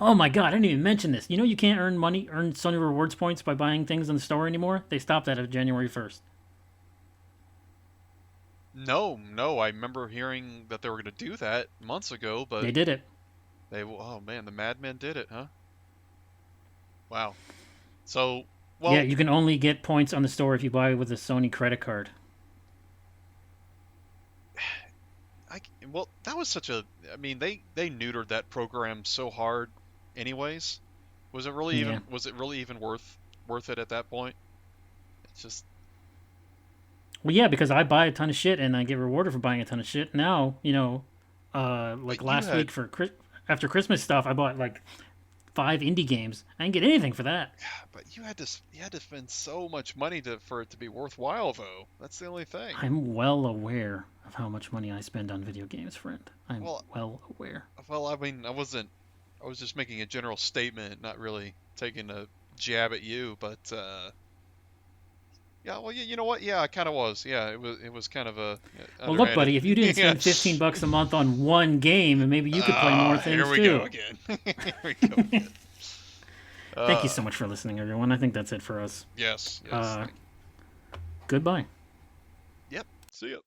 Oh my god, I didn't even mention this. You know you can't earn Sony Rewards points by buying things in the store anymore? They stopped that on January 1st. no, I remember hearing that they were going to do that months ago, but They did it. oh man, the madmen did it, huh? Wow. So, well, Yeah, you can only get points on the store if you buy with a Sony credit card. well, that was such a. I mean, they neutered that program so hard, anyways. Was it really Yeah. even worth it at that point? It's just Well, yeah, because I buy a ton of shit and I get rewarded for buying a ton of shit. Now, like but last week after Christmas stuff, I bought like 5 indie games. I didn't get anything for that. but you had to spend so much money for it to be worthwhile, though. That's the only thing. I'm well aware of how much money I spend on video games, friend. I'm Well, well aware. well, I mean, I was just making a general statement, not really taking a jab at you, but yeah, well, you know what? Yeah, I kind of was. Yeah, it was kind of a Well, look, buddy, if you didn't spend $15 a month on one game, and maybe you could play more things too. Here we go again. Here we go again. Thank you so much for listening, everyone. I think that's it for us. Yes. Goodbye. Yep. See ya.